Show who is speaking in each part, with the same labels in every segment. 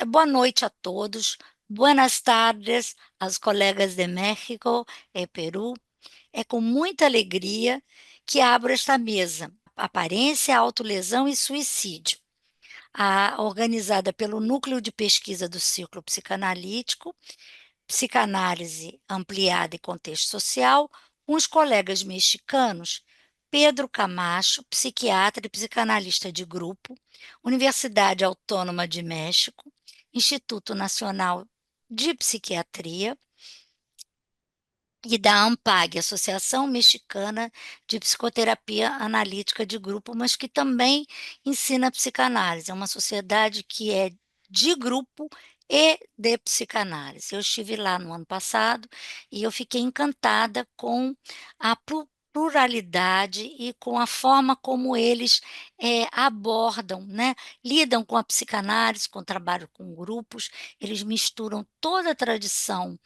Speaker 1: Boa noite a todos. Buenas tardes aos colegas de México e Peru. É com muita alegria que abro esta mesa. Aparência, autolesão e suicídio, organizada pelo Núcleo de Pesquisa do Círculo Psicanalítico, Psicanálise Ampliada e Contexto Social, com os colegas mexicanos Pedro Camacho, psiquiatra e psicanalista de grupo, Universidade Autônoma de México, Instituto Nacional de Psiquiatria, e da AMPAG, Associação Mexicana de Psicoterapia Analítica de Grupo, mas que também ensina psicanálise. É uma sociedade que é de grupo e de psicanálise. Eu estive lá no ano passado e eu fiquei encantada com a pluralidade e com a forma como eles abordam, né? Lidam com a psicanálise, com o trabalho com grupos, eles misturam toda a tradição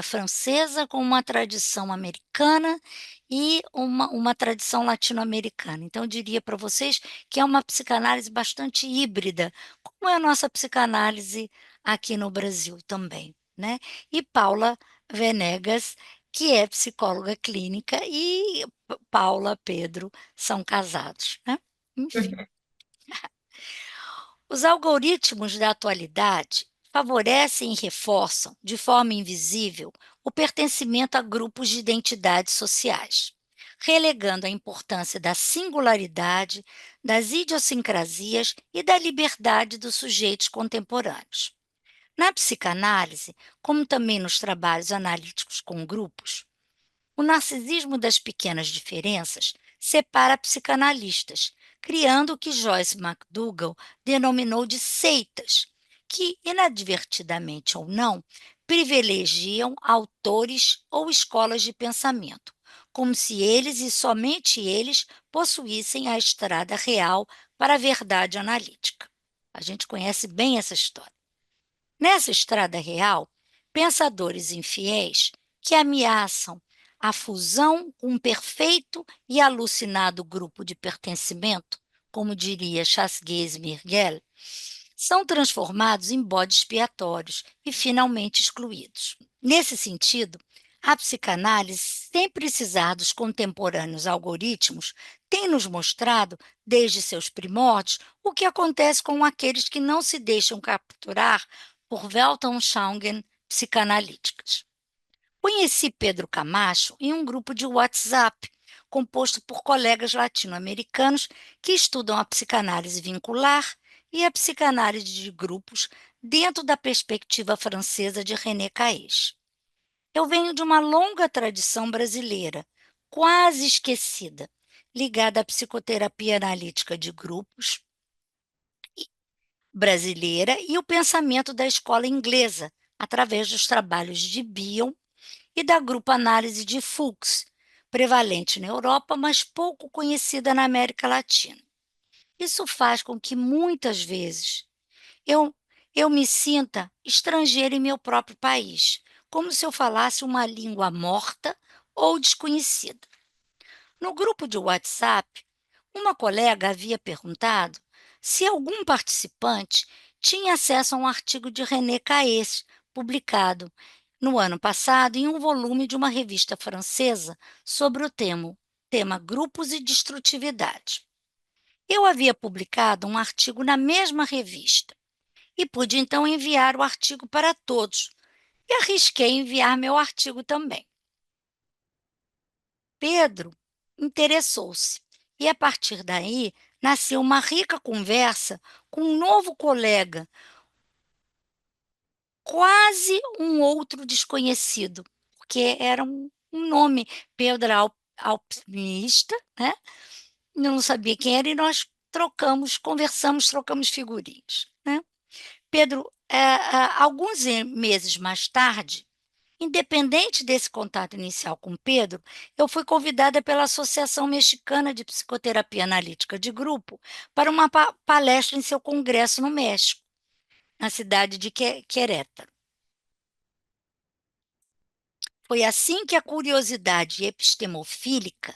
Speaker 1: francesa com uma tradição americana e uma tradição latino-americana. Então, eu diria para vocês que é uma psicanálise bastante híbrida, como é a nossa psicanálise aqui no Brasil também, né? E Paula Venegas, que é psicóloga clínica, e Paula, Pedro são casados, né? Enfim. Os algoritmos da atualidade favorecem e reforçam, de forma invisível, o pertencimento a grupos de identidades sociais, relegando a importância da singularidade, das idiosincrasias e da liberdade dos sujeitos contemporâneos. Na psicanálise, como também nos trabalhos analíticos com grupos, o narcisismo das pequenas diferenças separa psicanalistas, criando o que Joyce McDougall denominou de seitas, que, inadvertidamente ou não, privilegiam autores ou escolas de pensamento, como se eles e somente eles possuíssem a estrada real para a verdade analítica. A gente conhece bem essa história. Nessa estrada real, pensadores infiéis que ameaçam a fusão com um perfeito e alucinado grupo de pertencimento, como diria Chasguez Mirguel, são transformados em bodes expiatórios e finalmente excluídos. Nesse sentido, a psicanálise, sem precisar dos contemporâneos algoritmos, tem nos mostrado, desde seus primórdios, o que acontece com aqueles que não se deixam capturar por Weltanschauungen psicanalíticas. Conheci Pedro Camacho em um grupo de WhatsApp, composto por colegas latino-americanos que estudam a psicanálise vincular e a psicanálise de grupos dentro da perspectiva francesa de René Caeix. Eu venho de uma longa tradição brasileira, quase esquecida, ligada à psicoterapia analítica de grupos brasileira e o pensamento da escola inglesa, através dos trabalhos de Bion e da grupo análise de Fuchs, prevalente na Europa, mas pouco conhecida na América Latina. Isso faz com que, muitas vezes, eu, eu me sinta estrangeira em meu próprio país, como se eu falasse uma língua morta ou desconhecida. No grupo de WhatsApp, uma colega havia perguntado se algum participante tinha acesso a um artigo de René Caes, publicado no ano passado em um volume de uma revista francesa sobre o tema Grupos e Destrutividade. Eu havia publicado um artigo na mesma revista e pude então enviar o artigo para todos, e arrisquei enviar meu artigo também. Pedro interessou-se, e a partir daí nasceu uma rica conversa com um novo colega, quase um outro desconhecido, porque era um nome, Pedro Alpinista, né? Eu não sabia quem era, e nós trocamos, conversamos, trocamos figurinhas, né? Pedro, alguns meses mais tarde, independente desse contato inicial com Pedro, eu fui convidada pela Associação Mexicana de Psicoterapia Analítica de Grupo para uma palestra em seu congresso no México, na cidade de Querétaro. Foi assim que a curiosidade epistemofílica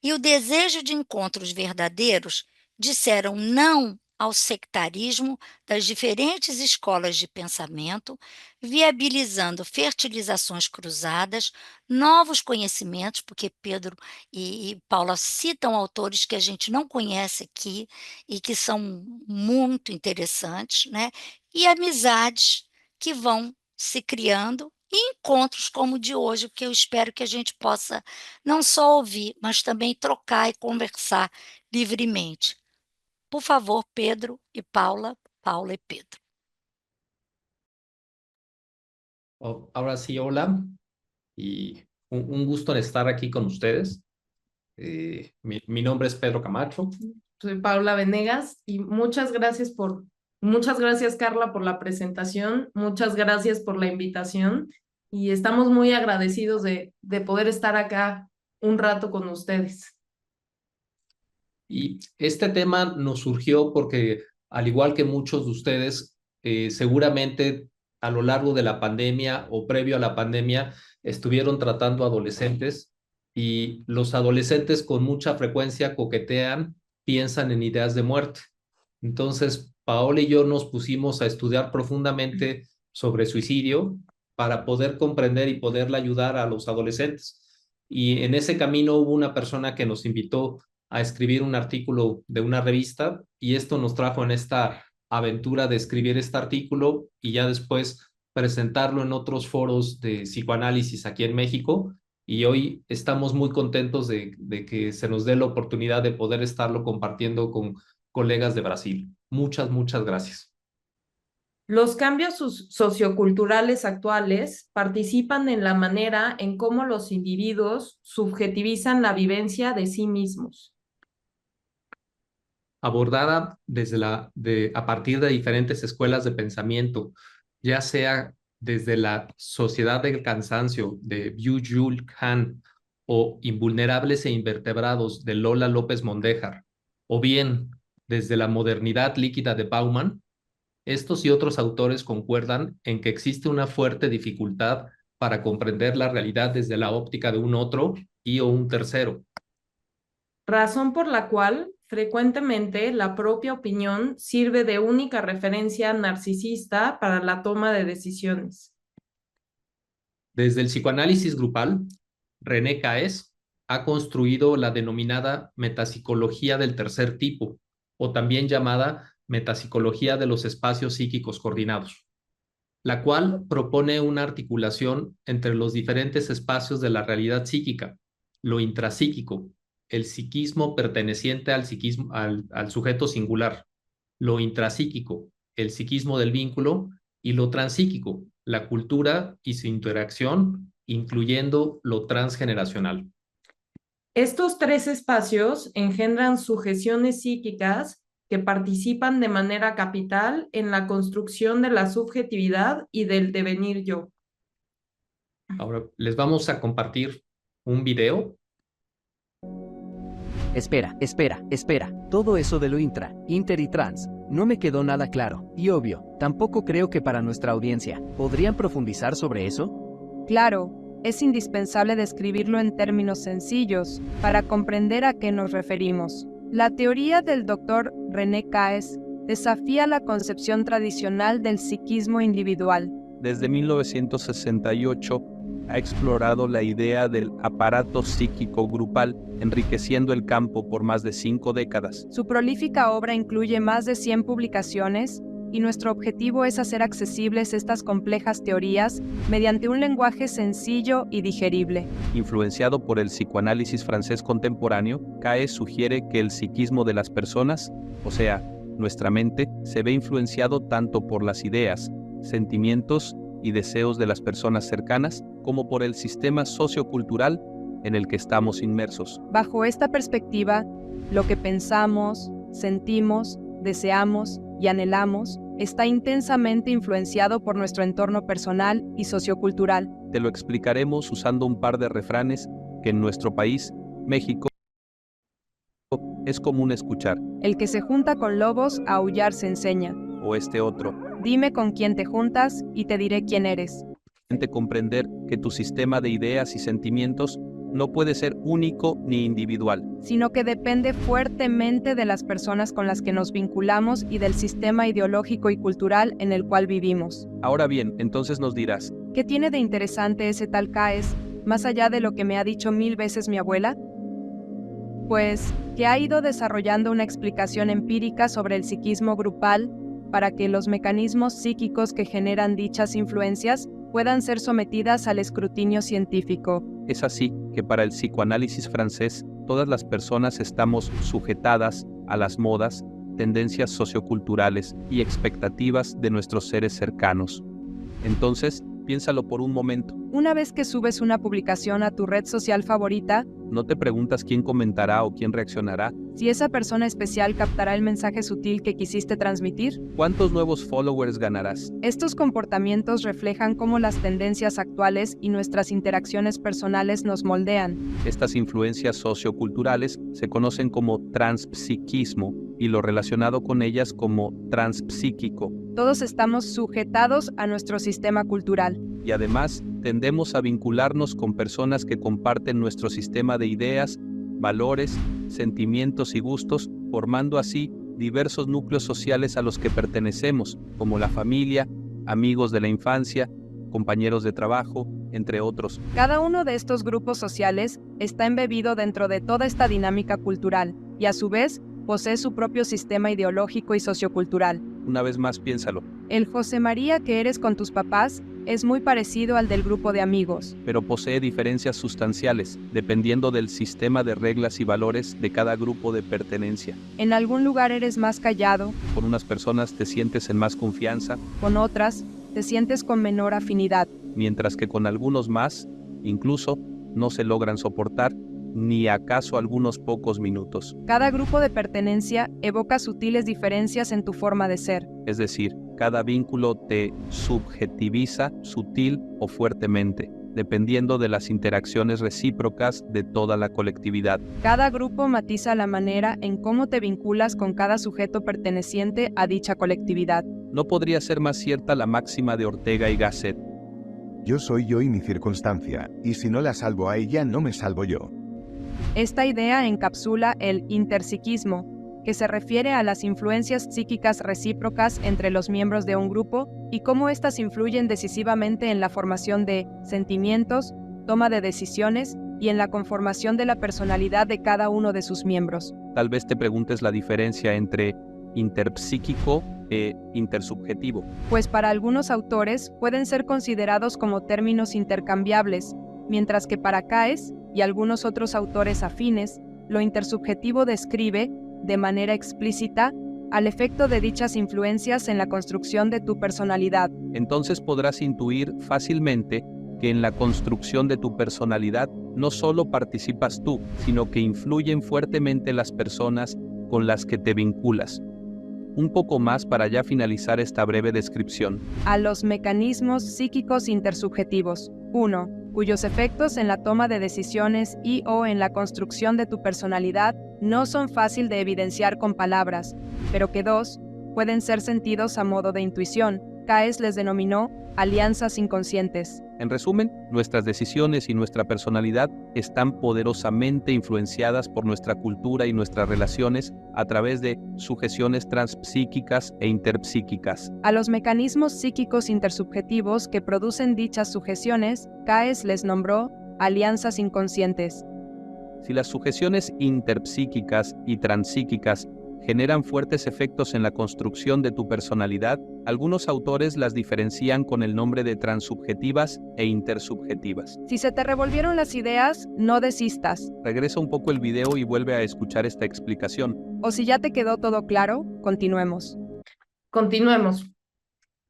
Speaker 1: e o desejo de encontros verdadeiros disseram não ao sectarismo das diferentes escolas de pensamento, viabilizando fertilizações cruzadas, novos conhecimentos, porque Pedro e Paula citam autores que a gente não conhece aqui e que são muito interessantes, né, e amizades que vão se criando e encontros como o de hoje, que eu espero que a gente possa não só ouvir, mas também trocar e conversar livremente. Por favor, Pedro e Paula, Paula e Pedro.
Speaker 2: Ahora sí, hola, y un gusto en estar aquí con ustedes. Mi nombre es Pedro Camacho.
Speaker 3: Soy Paula Venegas y muchas gracias Carla por la presentación, muchas gracias por la invitación y estamos muy agradecidos de poder estar acá un rato con ustedes.
Speaker 2: Y este tema nos surgió porque, al igual que muchos de ustedes, seguramente a lo largo de la pandemia o previo a la pandemia estuvieron tratando adolescentes y los adolescentes con mucha frecuencia coquetean, piensan en ideas de muerte. Entonces, Paola y yo nos pusimos a estudiar profundamente sobre suicidio para poder comprender y poderle ayudar a los adolescentes. Y en ese camino hubo una persona que nos invitó a escribir un artículo de una revista y esto nos trajo en esta aventura de escribir este artículo y ya después presentarlo en otros foros de psicoanálisis aquí en México. Y hoy estamos muy contentos de que se nos dé la oportunidad de poder estarlo compartiendo con colegas de Brasil. Muchas gracias.
Speaker 3: Los cambios socioculturales actuales participan en la manera en cómo los individuos subjetivizan la vivencia de sí mismos.
Speaker 2: Abordada a partir de diferentes escuelas de pensamiento, ya sea desde la Sociedad del Cansancio de Byung-Chul Han o Invulnerables e Invertebrados de Lola López Mondéjar, o bien desde la modernidad líquida de Bauman, estos y otros autores concuerdan en que existe una fuerte dificultad para comprender la realidad desde la óptica de un otro y o un tercero.
Speaker 3: Razón por la cual frecuentemente la propia opinión sirve de única referencia narcisista para la toma de decisiones.
Speaker 2: Desde el psicoanálisis grupal, René Caes ha construido la denominada metapsicología del tercer tipo, o también llamada metapsicología de los espacios psíquicos coordinados, la cual propone una articulación entre los diferentes espacios de la realidad psíquica, lo intrapsíquico, el psiquismo perteneciente al sujeto singular, lo intrapsíquico, el psiquismo del vínculo, y lo transpsíquico, la cultura y su interacción, incluyendo lo transgeneracional.
Speaker 3: Estos tres espacios engendran sujeciones psíquicas que participan de manera capital en la construcción de la subjetividad y del devenir yo.
Speaker 2: Ahora les vamos a compartir un video.
Speaker 4: Espera. Todo eso de lo inter y trans, no me quedó nada claro. Y obvio, tampoco creo que para nuestra audiencia. ¿Podrían profundizar sobre eso?
Speaker 5: Claro, es indispensable describirlo en términos sencillos para comprender a qué nos referimos. La teoría del Dr. René Caes desafía la concepción tradicional del psiquismo individual.
Speaker 6: Desde 1968 ha explorado la idea del aparato psíquico grupal, enriqueciendo el campo por más de 5 décadas.
Speaker 5: Su prolífica obra incluye más de 100 publicaciones y nuestro objetivo es hacer accesibles estas complejas teorías mediante un lenguaje sencillo y digerible.
Speaker 6: Influenciado por el psicoanálisis francés contemporáneo, Caes sugiere que el psiquismo de las personas, o sea, nuestra mente, se ve influenciado tanto por las ideas, sentimientos y deseos de las personas cercanas, como por el sistema sociocultural en el que estamos inmersos.
Speaker 5: Bajo esta perspectiva, lo que pensamos, sentimos, deseamos y anhelamos está intensamente influenciado por nuestro entorno personal y sociocultural.
Speaker 6: Te lo explicaremos usando un par de refranes que en nuestro país, México, es común escuchar.
Speaker 5: El que se junta con lobos, a aullar se enseña.
Speaker 6: O este otro.
Speaker 5: Dime con quién te juntas y te diré quién eres.
Speaker 6: Comprender que tu sistema de ideas y sentimientos no puede ser único ni individual.
Speaker 5: sino que depende fuertemente de las personas con las que nos vinculamos y del sistema ideológico y cultural en el cual vivimos.
Speaker 6: Ahora bien, entonces nos dirás,
Speaker 5: ¿Qué tiene de interesante ese tal CAES, más allá de lo que me ha dicho 1000 veces mi abuela? Pues que ha ido desarrollando una explicación empírica sobre el psiquismo grupal para que los mecanismos psíquicos que generan dichas influencias puedan ser sometidas al escrutinio científico.
Speaker 6: es así que para el psicoanálisis francés, todas las personas estamos sujetadas a las modas, tendencias socioculturales y expectativas de nuestros seres cercanos. Entonces, piénsalo por un momento.
Speaker 5: Una vez que subes una publicación a tu red social favorita,
Speaker 6: ¿No te preguntas quién comentará o quién reaccionará?
Speaker 5: si esa persona especial captará el mensaje sutil que quisiste transmitir.
Speaker 6: ¿Cuántos nuevos followers ganarás?
Speaker 5: Estos comportamientos reflejan cómo las tendencias actuales y nuestras interacciones personales nos moldean.
Speaker 6: Estas influencias socioculturales se conocen como transpsiquismo y lo relacionado con ellas como transpsíquico.
Speaker 5: Todos estamos sujetados a nuestro sistema cultural.
Speaker 6: Y además tendemos a vincularnos con personas que comparten nuestro sistema de ideas, valores, sentimientos y gustos, formando así diversos núcleos sociales a los que pertenecemos, como la familia, amigos de la infancia, compañeros de trabajo, entre otros.
Speaker 5: Cada uno de estos grupos sociales está embebido dentro de toda esta dinámica cultural y a su vez posee su propio sistema ideológico y sociocultural.
Speaker 6: Una vez más, piénsalo.
Speaker 5: El José María que eres con tus papás es muy parecido al del grupo de amigos.
Speaker 6: Pero posee diferencias sustanciales, dependiendo del sistema de reglas y valores de cada grupo de pertenencia.
Speaker 5: En algún lugar eres más callado,
Speaker 6: Con unas personas te sientes en más confianza,
Speaker 5: con otras te sientes con menor afinidad.
Speaker 6: mientras que con algunos más, incluso, no se logran soportar, ni acaso algunos pocos minutos.
Speaker 5: Cada grupo de pertenencia evoca sutiles diferencias en tu forma de ser.
Speaker 6: Es decir, cada vínculo te subjetiviza sutil o fuertemente, dependiendo de las interacciones recíprocas de toda la colectividad.
Speaker 5: Cada grupo matiza la manera en cómo te vinculas con cada sujeto perteneciente a dicha colectividad.
Speaker 6: No podría ser más cierta la máxima de Ortega y Gasset.
Speaker 7: Yo soy yo y mi circunstancia, y si no la salvo a ella, no me salvo yo.
Speaker 5: Esta idea encapsula el interpsiquismo, que se refiere a las influencias psíquicas recíprocas entre los miembros de un grupo y cómo éstas influyen decisivamente en la formación de sentimientos, toma de decisiones y en la conformación de la personalidad de cada uno de sus miembros.
Speaker 6: Tal vez te preguntes la diferencia entre interpsíquico e intersubjetivo.
Speaker 5: Pues para algunos autores pueden ser considerados como términos intercambiables, mientras que para Caes y algunos otros autores afines, lo intersubjetivo describe, de manera explícita, al efecto de dichas influencias en la construcción de tu personalidad.
Speaker 6: Entonces podrás intuir fácilmente que en la construcción de tu personalidad no solo participas tú, sino que influyen fuertemente las personas con las que te vinculas. Un poco más para ya finalizar esta breve descripción.
Speaker 5: A los mecanismos psíquicos intersubjetivos. 1. Cuyos efectos en la toma de decisiones y o en la construcción de tu personalidad no son fácil de evidenciar con palabras, pero que 2. Pueden ser sentidos a modo de intuición. Caes les denominó alianzas inconscientes.
Speaker 6: En resumen, nuestras decisiones y nuestra personalidad están poderosamente influenciadas por nuestra cultura y nuestras relaciones a través de sujeciones transpsíquicas e interpsíquicas.
Speaker 5: A los mecanismos psíquicos intersubjetivos que producen dichas sujeciones, Caes les nombró alianzas inconscientes.
Speaker 6: Si las sujeciones interpsíquicas y transpsíquicas generan fuertes efectos en la construcción de tu personalidad, algunos autores las diferencian con el nombre de transsubjetivas e intersubjetivas.
Speaker 5: Si se te revolvieron las ideas, no desistas.
Speaker 6: Regresa un poco el video y vuelve a escuchar esta explicación.
Speaker 5: O si ya te quedó todo claro, continuemos.
Speaker 3: Continuemos.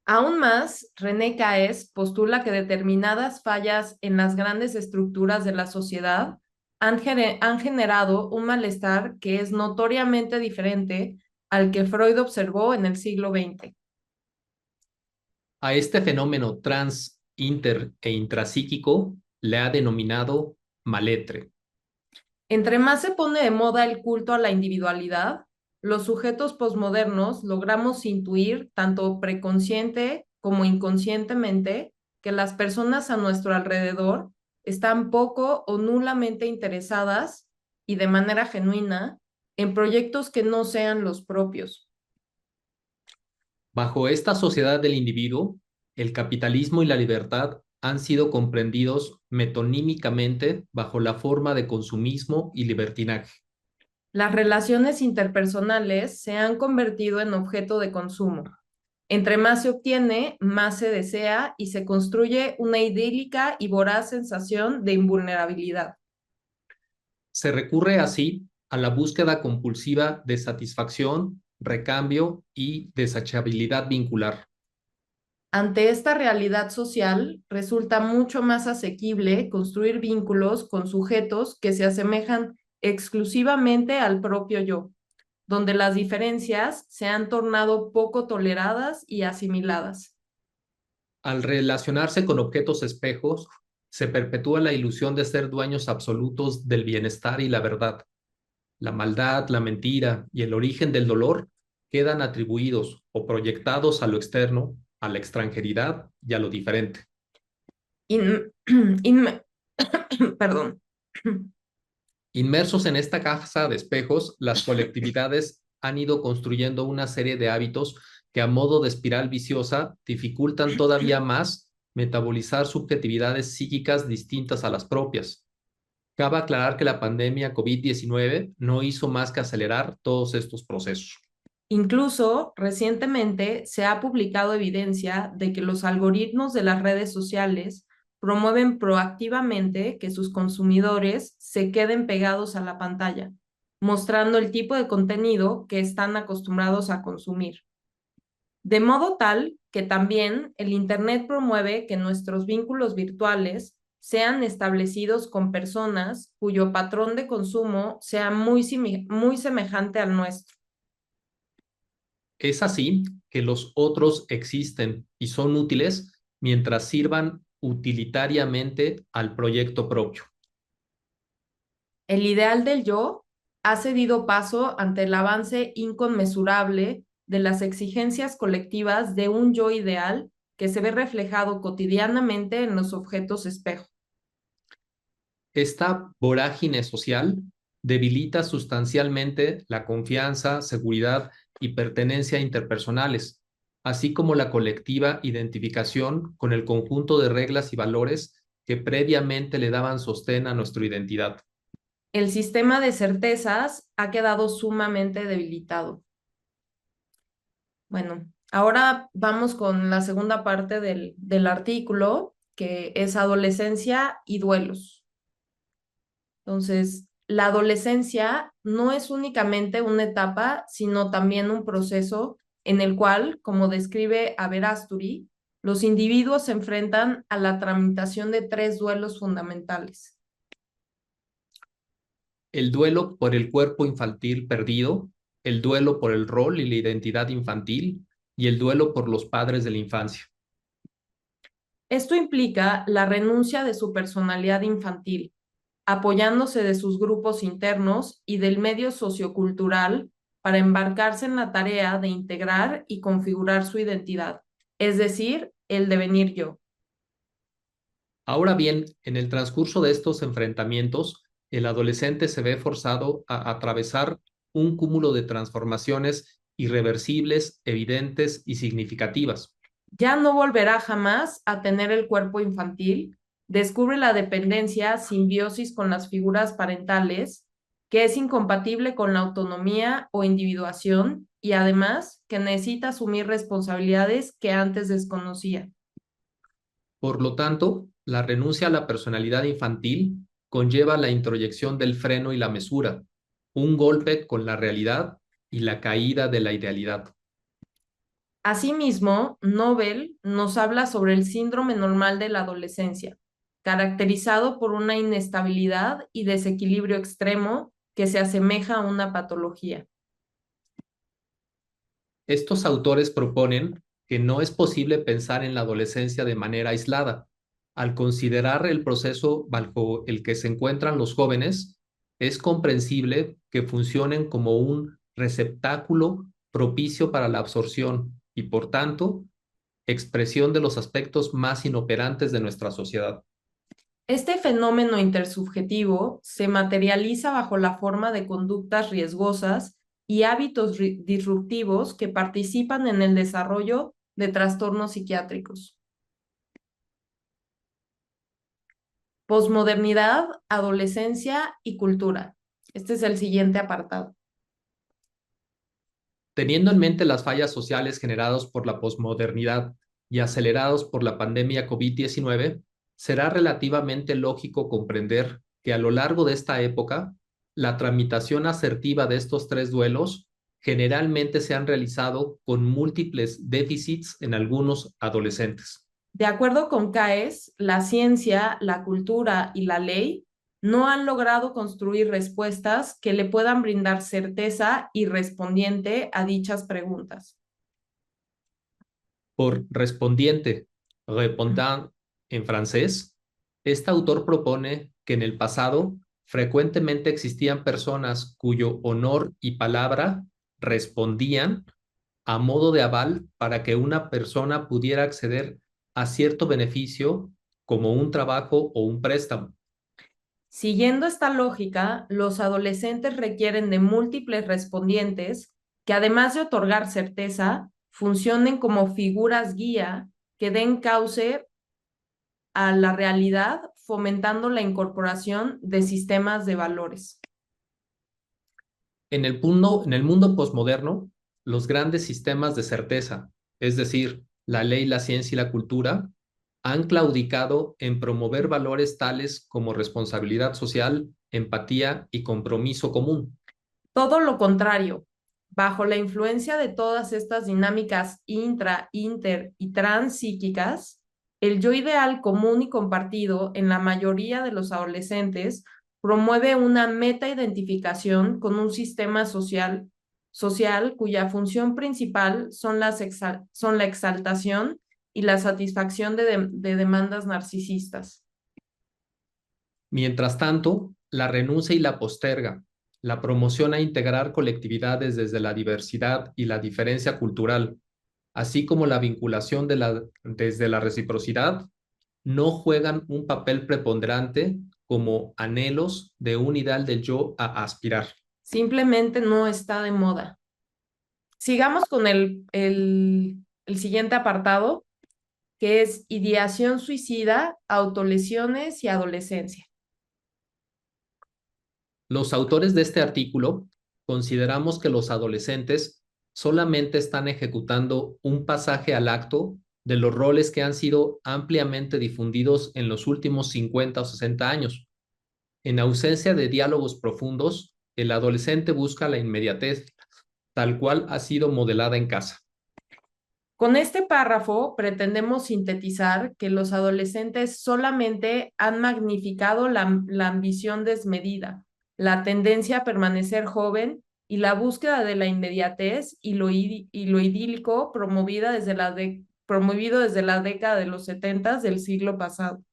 Speaker 3: Aún más, René Caes postula que determinadas fallas en las grandes estructuras de la sociedad han generado un malestar que es notoriamente diferente al que Freud observó en el siglo XX.
Speaker 2: A este fenómeno trans, inter e intrapsíquico le ha denominado maletre.
Speaker 3: Entre más se pone de moda el culto a la individualidad, los sujetos posmodernos logramos intuir, tanto preconsciente como inconscientemente, que las personas a nuestro alrededor están poco o nulamente interesadas y de manera genuina en proyectos que no sean los propios.
Speaker 2: Bajo esta sociedad del individuo, el capitalismo y la libertad han sido comprendidos metonímicamente bajo la forma de consumismo y libertinaje.
Speaker 3: Las relaciones interpersonales se han convertido en objeto de consumo. Entre más se obtiene, más se desea y se construye una idílica y voraz sensación de invulnerabilidad.
Speaker 2: Se recurre así a la búsqueda compulsiva de satisfacción, recambio y desechabilidad vincular.
Speaker 3: Ante esta realidad social, resulta mucho más asequible construir vínculos con sujetos que se asemejan exclusivamente al propio yo, donde las diferencias se han tornado poco toleradas y asimiladas.
Speaker 2: Al relacionarse con objetos espejos, se perpetúa la ilusión de ser dueños absolutos del bienestar y la verdad. La maldad, la mentira y el origen del dolor quedan atribuidos o proyectados a lo externo, a la extranjeridad y a lo diferente.
Speaker 3: Perdón.
Speaker 2: Inmersos en esta caja de espejos, las colectividades han ido construyendo una serie de hábitos que a modo de espiral viciosa dificultan todavía más metabolizar subjetividades psíquicas distintas a las propias. Cabe aclarar que la pandemia COVID-19 no hizo más que acelerar todos estos procesos.
Speaker 3: Incluso recientemente se ha publicado evidencia de que los algoritmos de las redes sociales promueven proactivamente que sus consumidores se queden pegados a la pantalla, mostrando el tipo de contenido que están acostumbrados a consumir. De modo tal que también el Internet promueve que nuestros vínculos virtuales sean establecidos con personas cuyo patrón de consumo sea muy semejante al nuestro.
Speaker 2: Es así que los otros existen y son útiles mientras sirvan utilitariamente al proyecto propio.
Speaker 3: El ideal del yo ha cedido paso ante el avance inconmensurable de las exigencias colectivas de un yo ideal que se ve reflejado cotidianamente en los objetos espejo.
Speaker 2: Esta vorágine social debilita sustancialmente la confianza, seguridad y pertenencia interpersonales, así como la colectiva identificación con el conjunto de reglas y valores que previamente le daban sostén a nuestra identidad.
Speaker 3: El sistema de certezas ha quedado sumamente debilitado. Bueno, ahora vamos con la segunda parte del artículo, que es adolescencia y duelos. Entonces, la adolescencia no es únicamente una etapa, sino también un proceso en el cual, como describe Aberasturi, los individuos se enfrentan a la tramitación de 3 duelos fundamentales.
Speaker 2: El duelo por el cuerpo infantil perdido, el duelo por el rol y la identidad infantil y el duelo por los padres de la infancia.
Speaker 3: Esto implica la renuncia de su personalidad infantil, apoyándose de sus grupos internos y del medio sociocultural para embarcarse en la tarea de integrar y configurar su identidad, es decir, el devenir yo.
Speaker 2: Ahora bien, en el transcurso de estos enfrentamientos, el adolescente se ve forzado a atravesar un cúmulo de transformaciones irreversibles, evidentes y significativas.
Speaker 3: Ya no volverá jamás a tener el cuerpo infantil, descubre la dependencia, simbiosis con las figuras parentales, que es incompatible con la autonomía o individuación y además que necesita asumir responsabilidades que antes desconocía.
Speaker 2: Por lo tanto, la renuncia a la personalidad infantil conlleva la introyección del freno y la mesura, un golpe con la realidad y la caída de la idealidad.
Speaker 3: Asimismo, Nobel nos habla sobre el síndrome normal de la adolescencia, caracterizado por una inestabilidad y desequilibrio extremo que se asemeja a una patología.
Speaker 2: Estos autores proponen que no es posible pensar en la adolescencia de manera aislada. Al considerar el proceso bajo el que se encuentran los jóvenes, es comprensible que funcionen como un receptáculo propicio para la absorción y, por tanto, expresión de los aspectos más inoperantes de nuestra sociedad.
Speaker 3: Este fenómeno intersubjetivo se materializa bajo la forma de conductas riesgosas y hábitos disruptivos que participan en el desarrollo de trastornos psiquiátricos. Posmodernidad, adolescencia y cultura. Este es el siguiente apartado.
Speaker 2: Teniendo en mente las fallas sociales generadas por la posmodernidad y acelerados por la pandemia COVID-19, será relativamente lógico comprender que a lo largo de esta época, la tramitación asertiva de estos tres duelos generalmente se han realizado con múltiples déficits en algunos adolescentes.
Speaker 3: De acuerdo con Caes, la ciencia, la cultura y la ley no han logrado construir respuestas que le puedan brindar certeza y respondiente a dichas preguntas.
Speaker 2: Por respondiente, répondant en francés, este autor propone que en el pasado frecuentemente existían personas cuyo honor y palabra respondían a modo de aval para que una persona pudiera acceder a cierto beneficio como un trabajo o un préstamo.
Speaker 3: Siguiendo esta lógica, los adolescentes requieren de múltiples respondientes que, además de otorgar certeza, funcionen como figuras guía que den cauce a la realidad, fomentando la incorporación de sistemas de valores.
Speaker 2: En el mundo posmoderno, los grandes sistemas de certeza, es decir, la ley, la ciencia y la cultura, han claudicado en promover valores tales como responsabilidad social, empatía y compromiso común.
Speaker 3: Todo lo contrario, bajo la influencia de todas estas dinámicas intra, inter y transpsíquicas, el yo ideal común y compartido en la mayoría de los adolescentes promueve una meta-identificación con un sistema social cuya función principal son la exaltación y la satisfacción de demandas narcisistas.
Speaker 2: Mientras tanto, la renuncia y la posterga, la promoción a integrar colectividades desde la diversidad y la diferencia cultural, así como la vinculación desde la reciprocidad, no juegan un papel preponderante como anhelos de un ideal del yo a aspirar.
Speaker 3: Simplemente no está de moda. Sigamos con el siguiente apartado, que es ideación suicida, autolesiones y adolescencia.
Speaker 2: Los autores de este artículo consideramos que los adolescentes solamente están ejecutando un pasaje al acto de los roles que han sido ampliamente difundidos en los últimos 50 o 60 años. En ausencia de diálogos profundos, el adolescente busca la inmediatez, tal cual ha sido modelada en casa.
Speaker 3: Con este párrafo pretendemos sintetizar que los adolescentes solamente han magnificado la ambición desmedida, la tendencia a permanecer joven y la búsqueda de la inmediatez y lo idílico promovido desde la década de los 70 del siglo pasado.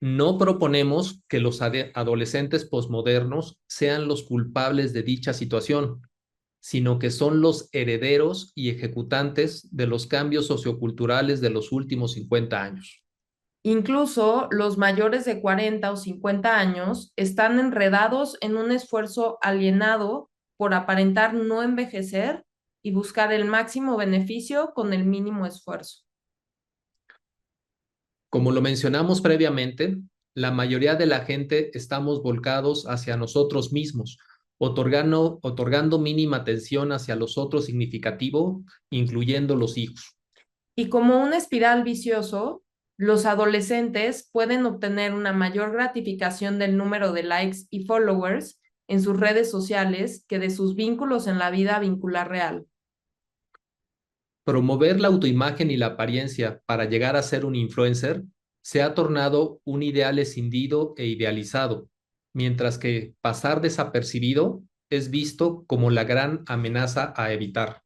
Speaker 2: No proponemos que los adolescentes posmodernos sean los culpables de dicha situación, sino que son los herederos y ejecutantes de los cambios socioculturales de los últimos 50 años.
Speaker 3: Incluso los mayores de 40 o 50 años están enredados en un esfuerzo alienado por aparentar no envejecer y buscar el máximo beneficio con el mínimo esfuerzo.
Speaker 2: Como lo mencionamos previamente, la mayoría de la gente estamos volcados hacia nosotros mismos, otorgando mínima atención hacia los otros significativo, incluyendo los hijos.
Speaker 3: Y como un espiral vicioso, los adolescentes pueden obtener una mayor gratificación del número de likes y followers en sus redes sociales que de sus vínculos en la vida vincular real.
Speaker 2: Promover la autoimagen y la apariencia para llegar a ser un influencer se ha tornado un ideal escindido e idealizado, mientras que pasar desapercibido es visto como la gran amenaza a evitar.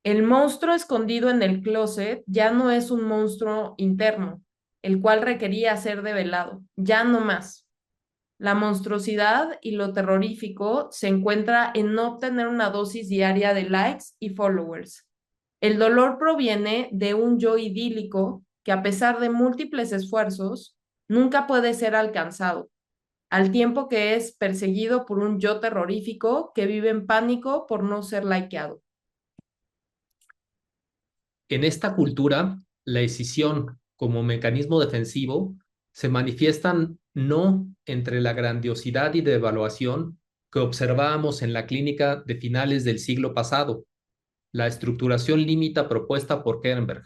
Speaker 3: El monstruo escondido en el closet ya no es un monstruo interno, el cual requería ser develado, ya no más. La monstruosidad y lo terrorífico se encuentra en no obtener una dosis diaria de likes y followers. El dolor proviene de un yo idílico que, a pesar de múltiples esfuerzos, nunca puede ser alcanzado, al tiempo que es perseguido por un yo terrorífico que vive en pánico por no ser likeado.
Speaker 2: En esta cultura, la escisión como mecanismo defensivo se manifiestan no entre la grandiosidad y devaluación que observábamos en la clínica de finales del siglo pasado, la estructuración límite propuesta por Kernberg,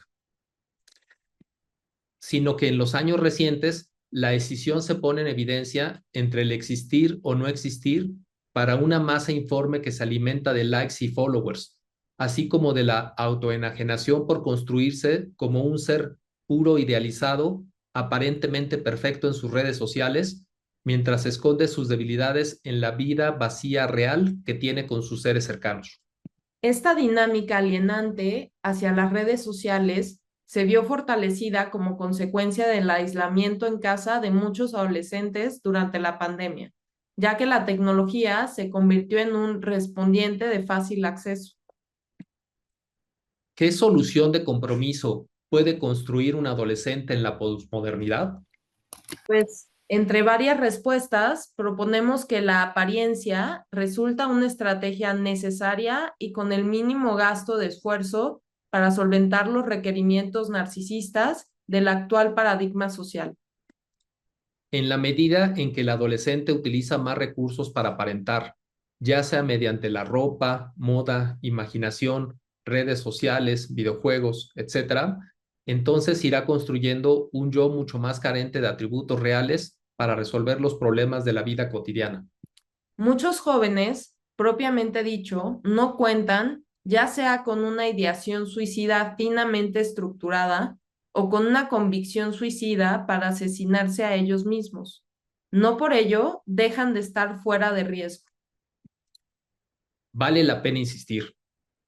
Speaker 2: sino que en los años recientes la escisión se pone en evidencia entre el existir o no existir para una masa informe que se alimenta de likes y followers, así como de la autoenajenación por construirse como un ser puro idealizado, aparentemente perfecto en sus redes sociales, mientras esconde sus debilidades en la vida vacía real que tiene con sus seres cercanos.
Speaker 3: Esta dinámica alienante hacia las redes sociales se vio fortalecida como consecuencia del aislamiento en casa de muchos adolescentes durante la pandemia, ya que la tecnología se convirtió en un respondiente de fácil acceso.
Speaker 2: ¿Qué solución de compromiso puede construir un adolescente en la posmodernidad?
Speaker 3: Pues entre varias respuestas, proponemos que la apariencia resulta una estrategia necesaria y con el mínimo gasto de esfuerzo para solventar los requerimientos narcisistas del actual paradigma social.
Speaker 2: En la medida en que el adolescente utiliza más recursos para aparentar, ya sea mediante la ropa, moda, imaginación, redes sociales, videojuegos, etc., entonces irá construyendo un yo mucho más carente de atributos reales para resolver los problemas de la vida cotidiana.
Speaker 3: Muchos jóvenes, propiamente dicho, no cuentan ya sea con una ideación suicida finamente estructurada o con una convicción suicida para asesinarse a ellos mismos. No por ello dejan de estar fuera de riesgo.
Speaker 2: Vale la pena insistir.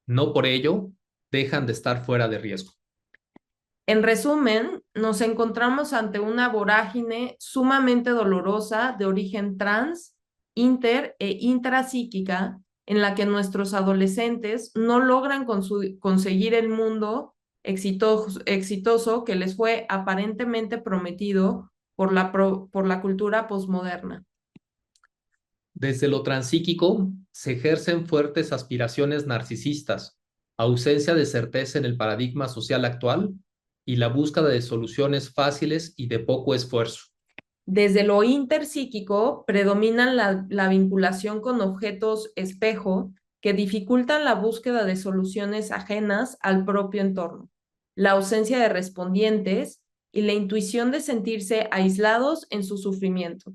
Speaker 2: No por ello dejan de estar fuera de riesgo.
Speaker 3: En resumen, nos encontramos ante una vorágine sumamente dolorosa de origen trans, inter e intrapsíquica en la que nuestros adolescentes no logran conseguir el mundo exitoso que les fue aparentemente prometido por la cultura posmoderna.
Speaker 2: Desde lo transpsíquico se ejercen fuertes aspiraciones narcisistas, ausencia de certeza en el paradigma social actual y la búsqueda de soluciones fáciles y de poco esfuerzo.
Speaker 3: Desde lo interpsíquico predominan la vinculación con objetos espejo que dificultan la búsqueda de soluciones ajenas al propio entorno, la ausencia de respondientes y la intuición de sentirse aislados en su sufrimiento.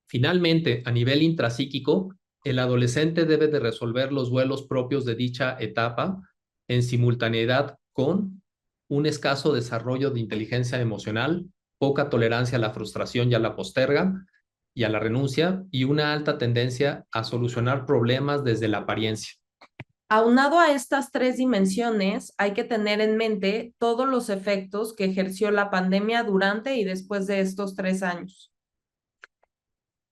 Speaker 2: Finalmente, a nivel intrapsíquico, el adolescente debe de resolver los duelos propios de dicha etapa en simultaneidad con un escaso desarrollo de inteligencia emocional, poca tolerancia a la frustración y a la posterga y a la renuncia y una alta tendencia a solucionar problemas desde la apariencia.
Speaker 3: Aunado a estas tres dimensiones, hay que tener en mente todos los efectos que ejerció la pandemia durante y después de estos 3 años.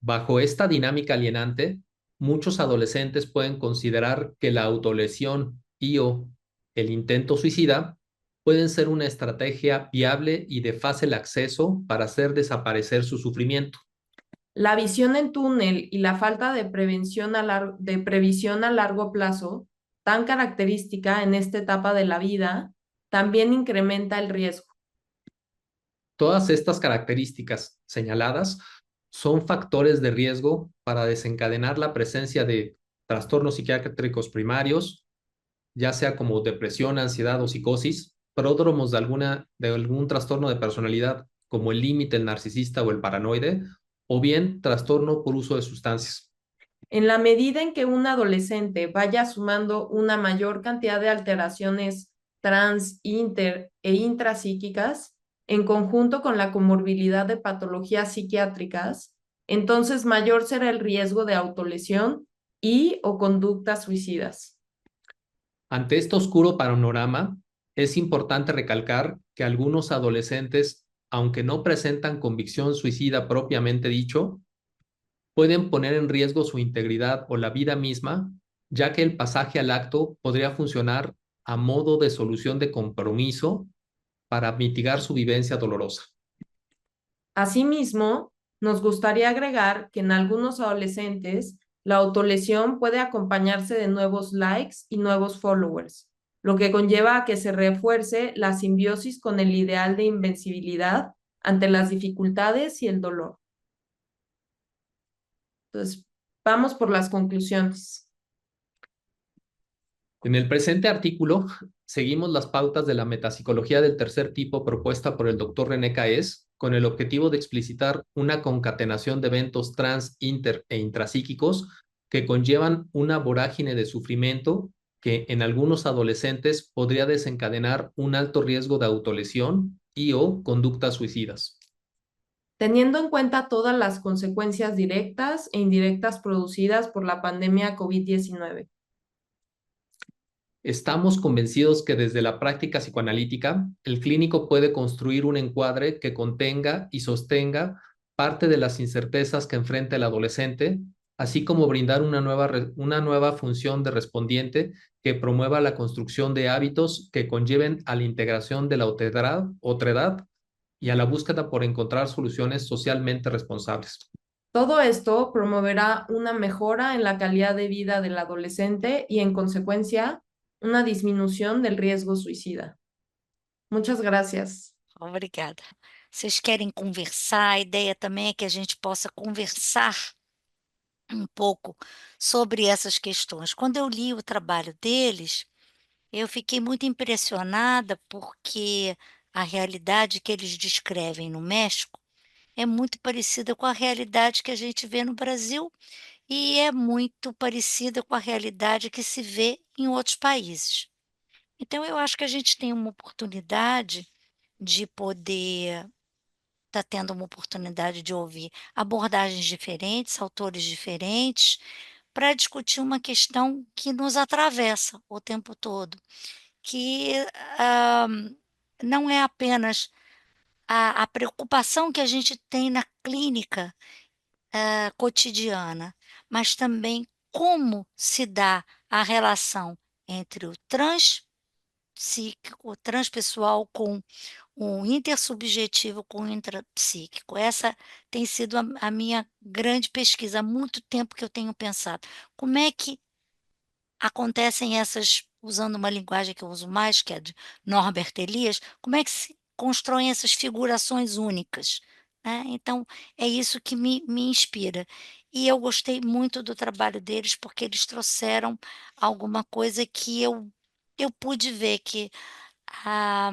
Speaker 2: Bajo esta dinámica alienante, muchos adolescentes pueden considerar que la autolesión y/o el intento suicida pueden ser una estrategia viable y de fácil acceso para hacer desaparecer su sufrimiento.
Speaker 3: La visión en túnel y la falta de previsión a largo plazo, tan característica en esta etapa de la vida, también incrementa el riesgo.
Speaker 2: Todas estas características señaladas son factores de riesgo para desencadenar la presencia de trastornos psiquiátricos primarios, ya sea como depresión, ansiedad o psicosis, pródromos de algún trastorno de personalidad, como el límite, el narcisista o el paranoide, o bien trastorno por uso de sustancias.
Speaker 3: En la medida en que un adolescente vaya sumando una mayor cantidad de alteraciones trans, inter e intrapsíquicas, en conjunto con la comorbilidad de patologías psiquiátricas, entonces mayor será el riesgo de autolesión y o conductas suicidas.
Speaker 2: Ante este oscuro panorama, es importante recalcar que algunos adolescentes, aunque no presentan convicción suicida propiamente dicho, pueden poner en riesgo su integridad o la vida misma, ya que el pasaje al acto podría funcionar a modo de solución de compromiso para mitigar su vivencia dolorosa.
Speaker 3: Asimismo, nos gustaría agregar que en algunos adolescentes la autolesión puede acompañarse de nuevos likes y nuevos followers, lo que conlleva a que se refuerce la simbiosis con el ideal de invencibilidad ante las dificultades y el dolor. Entonces, vamos por las conclusiones.
Speaker 2: En el presente artículo, seguimos las pautas de la metapsicología del tercer tipo propuesta por el Dr. René Caes, con el objetivo de explicitar una concatenación de eventos trans, inter e intrapsíquicos que conllevan una vorágine de sufrimiento que en algunos adolescentes podría desencadenar un alto riesgo de autolesión y o conductas suicidas.
Speaker 3: Teniendo en cuenta todas las consecuencias directas e indirectas producidas por la pandemia COVID-19.
Speaker 2: Estamos convencidos que desde la práctica psicoanalítica, el clínico puede construir un encuadre que contenga y sostenga parte de las incertezas que enfrenta el adolescente, así como brindar una nueva función de respondiente que promueva la construcción de hábitos que conlleven a la integración de la otredad y a la búsqueda por encontrar soluciones socialmente responsables.
Speaker 3: Todo esto promoverá una mejora en la calidad de vida del adolescente y, en consecuencia, una disminuição del riesgo suicida. Muitas gracias.
Speaker 1: Obrigada. Vocês querem conversar? A ideia também é que a gente possa conversar um pouco sobre essas questões. Quando eu li o trabalho deles, eu fiquei muito impressionada, porque a realidade que eles descrevem no México é muito parecida com a realidade que a gente vê no Brasil e é muito parecida com a realidade que se vê em outros países. Então eu acho que a gente tem uma oportunidade de poder estar tendo uma oportunidade de ouvir abordagens diferentes, autores diferentes, para discutir uma questão que nos atravessa o tempo todo, que, hã, não é apenas a preocupação que a gente tem na clínica, cotidiana, mas também como se dá a relação entre o transpsíquico, o transpessoal com o intersubjetivo com o intrapsíquico. Essa tem sido a minha grande pesquisa, há muito tempo que eu tenho pensado, como é que acontecem essas, usando uma linguagem que eu uso mais, que é de Norbert Elias, como é que se constroem essas figurações únicas, né. Então, é isso que me inspira. E eu gostei muito do trabalho deles, porque eles trouxeram alguma coisa que eu pude ver que a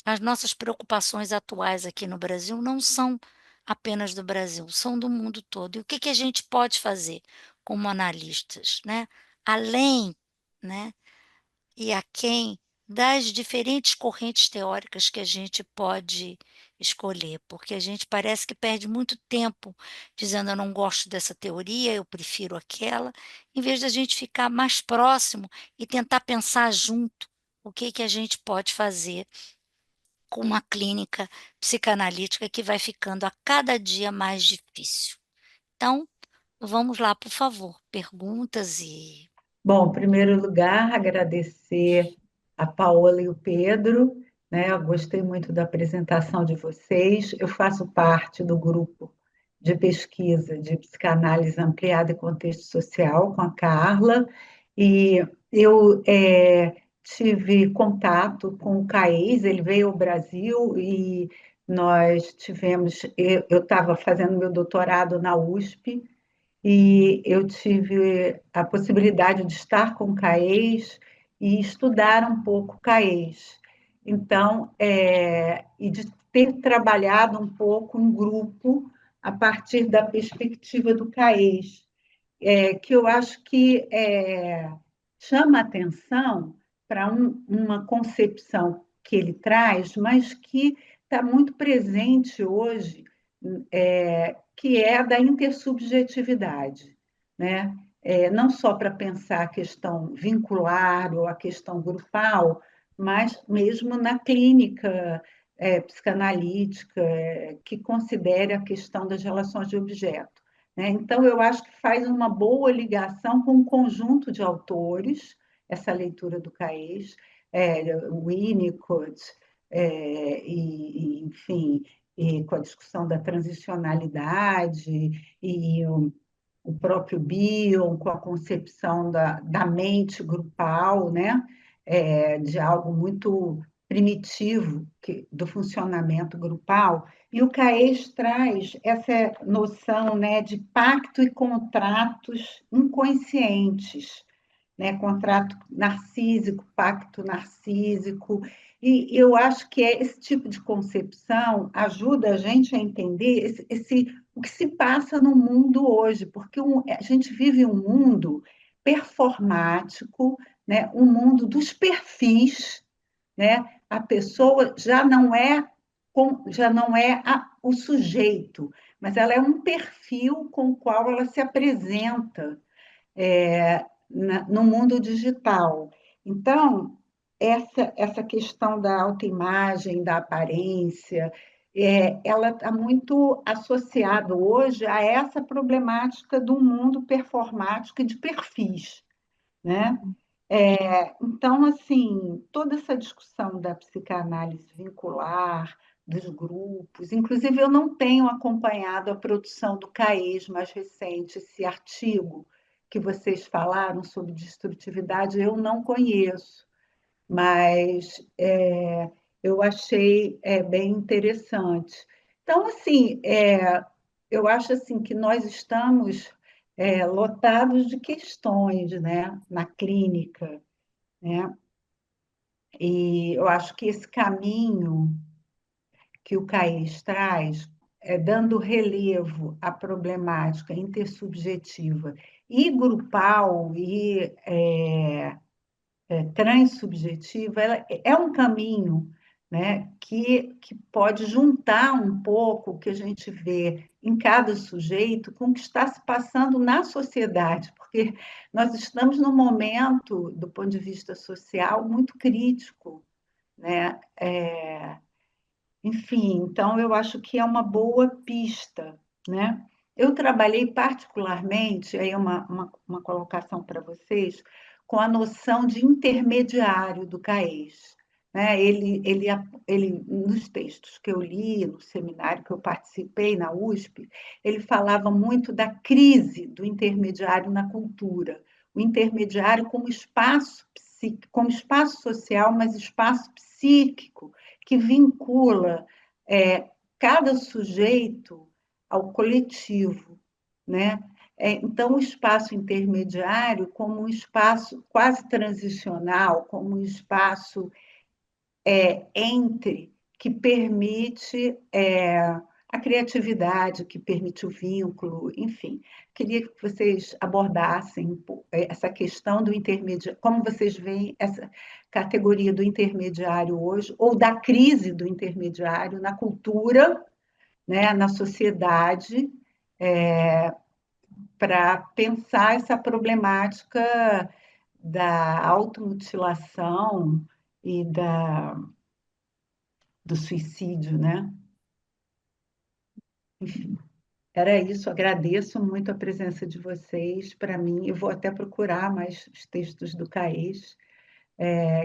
Speaker 1: as nossas preocupações atuais aqui no Brasil não são apenas do Brasil, são do mundo todo. E o que que a gente pode fazer como analistas, né, além, né, e aquém das diferentes correntes teóricas que a gente pode escolher, porque a gente parece que perde muito tempo dizendo: "Eu não gosto dessa teoria, eu prefiro aquela", em vez da gente ficar mais próximo e tentar pensar junto o que que a gente pode fazer com uma clínica psicanalítica que vai ficando a cada dia mais difícil. Então, vamos lá, por favor, perguntas e
Speaker 8: Bom, em primeiro lugar, agradecer a Paola e o Pedro, né? Eu gostei muito da apresentação de vocês. Eu faço parte do grupo de pesquisa de psicanálise ampliada e contexto social com a Carla, e eu tive contato com o Caes, ele veio ao Brasil e nós tivemos, eu estava fazendo meu doutorado na USP, e eu tive a possibilidade de estar com Caes e estudar um pouco Caes. Então, e de ter trabalhado um pouco em grupo a partir da perspectiva do Caes, que eu acho que chama atenção para uma concepção que ele traz, mas que está muito presente hoje, que é a da intersubjetividade, né? Não só para pensar a questão vincular ou a questão grupal, mas mesmo na clínica psicanalítica, que considere a questão das relações de objeto, né? Então, eu acho que faz uma boa ligação com um conjunto de autores, essa leitura do Caes, Winnicott, enfim, e com a discussão da transicionalidade e o próprio Bion, com a concepção da mente grupal, né? De algo muito primitivo do funcionamento grupal. E o Caes traz essa noção, né, de pacto e contratos inconscientes, né? Contrato narcísico, pacto narcísico. E eu acho que esse tipo de concepção ajuda a gente a entender o que se passa no mundo hoje, porque a gente vive um mundo performático, né? Um mundo dos perfis, né? A pessoa já não é o sujeito, mas ela é um perfil com o qual ela se apresenta no mundo digital. Então, essa questão da autoimagem, da aparência, ela está muito associada hoje a essa problemática do mundo performático e de perfis, né? Então, assim, toda essa discussão da psicanálise vincular, dos grupos, inclusive eu não tenho acompanhado a produção do CAES mais recente, esse artigo que vocês falaram sobre destrutividade, eu não conheço, mas eu achei bem interessante. Então, assim, eu acho assim que nós estamos lotados de questões, né, na clínica, né? E eu acho que esse caminho que o CAES traz, dando relevo à problemática intersubjetiva e grupal e transsubjetiva, ela é um caminho, né, que pode juntar um pouco o que a gente vê em cada sujeito com o que está se passando na sociedade, porque nós estamos num momento, do ponto de vista social, muito crítico, né? Enfim, então eu acho que é uma boa pista, né? Eu trabalhei particularmente, aí uma colocação para vocês, com a noção de intermediário do CAES. Né? Ele, nos textos que eu li, no seminário que eu participei na USP, ele falava muito da crise do intermediário na cultura. O intermediário como espaço social, mas espaço psíquico, que vincula cada sujeito ao coletivo, né? Então, o espaço intermediário como um espaço quase transicional, como um espaço entre, que permite a criatividade, que permite o vínculo, enfim. Queria que vocês abordassem essa questão do intermediário, como vocês veem essa categoria do intermediário hoje, ou da crise do intermediário na cultura, né, na sociedade, para pensar essa problemática da automutilação e do suicídio, né? Enfim, era isso. Agradeço muito a presença de vocês. Para mim, eu vou até procurar mais os textos do Caes,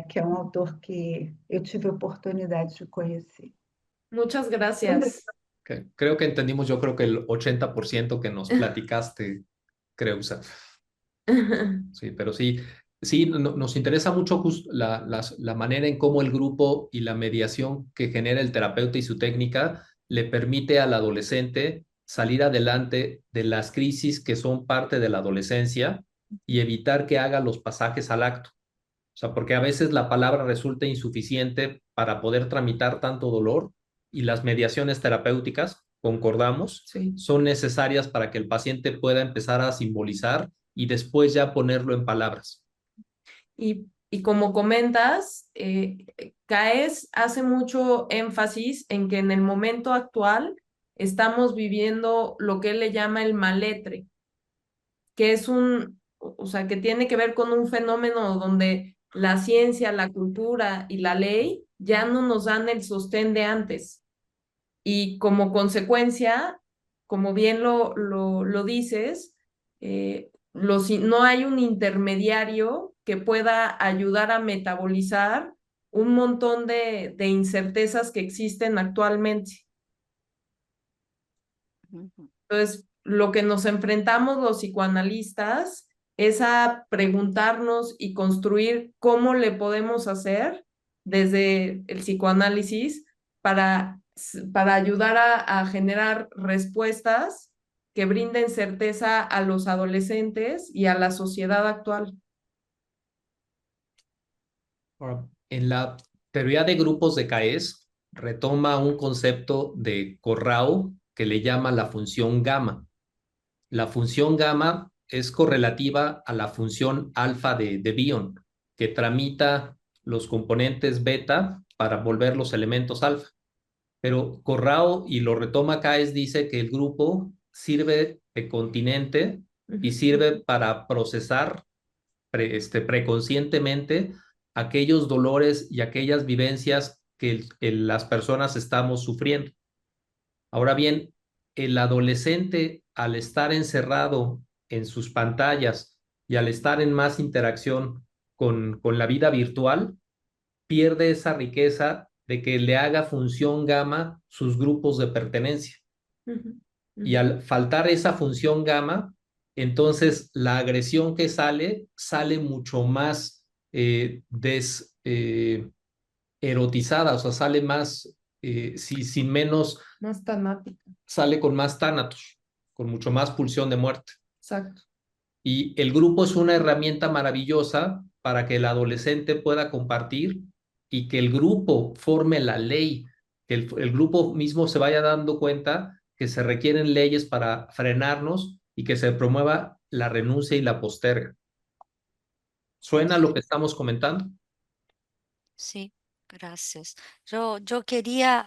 Speaker 8: que é um autor que eu tive a oportunidade de conhecer.
Speaker 3: Muchas gracias.
Speaker 2: Creo que entendimos, yo creo que el 80% que nos platicaste, creo, o sea, sí, pero sí, nos interesa mucho la manera en cómo el grupo y la mediación que genera el terapeuta y su técnica le permite al adolescente salir adelante de las crisis que son parte de la adolescencia y evitar que haga los pasajes al acto. O sea, porque a veces la palabra resulta insuficiente para poder tramitar tanto dolor y las mediaciones terapéuticas, concordamos,
Speaker 3: Sí.
Speaker 2: son necesarias para que el paciente pueda empezar a simbolizar y después ya ponerlo en palabras.
Speaker 3: Y como comentas, CAES hace mucho énfasis en que en el momento actual estamos viviendo lo que él le llama el maletre, que es o sea, que tiene que ver con un fenómeno donde la ciencia, la cultura y la ley ya no nos dan el sostén de antes. Y como consecuencia, como bien lo dices, no hay un intermediario que pueda ayudar a metabolizar un montón de incertezas que existen actualmente.
Speaker 1: Ujú.
Speaker 3: Entonces, lo que nos enfrentamos los psicoanalistas es a preguntarnos y construir cómo le podemos hacer desde el psicoanálisis para ayudar a generar respuestas que brinden certeza a los adolescentes y a la sociedad actual.
Speaker 2: Ahora, en la teoría de grupos de Caes retoma un concepto de Corrao que le llama la función gamma. La función gamma es correlativa a la función alfa de Bion, que tramita los componentes beta para volver los elementos alfa. Pero Corrao, y lo retoma Caes, dice que el grupo sirve de continente y sirve para procesar preconscientemente aquellos dolores y aquellas vivencias que las personas estamos sufriendo. Ahora bien, el adolescente, al estar encerrado en sus pantallas y al estar en más interacción con la vida virtual, pierde esa riqueza de que le haga función gamma sus grupos de pertenencia. Y al faltar esa función gamma, entonces la agresión que sale mucho más erotizada, o sea, sale más, sin menos,
Speaker 3: Más tanática.
Speaker 2: sale con más tánatos, con mucho más pulsión de muerte.
Speaker 3: Exacto.
Speaker 2: Y el grupo es una herramienta maravillosa para que el adolescente pueda compartir y que el grupo forme la ley, que el grupo mismo se vaya dando cuenta que se requieren leyes para frenarnos y que se promueva la renuncia y la posterga. ¿Suena lo que estamos comentando?
Speaker 1: Sí, gracias. Yo quería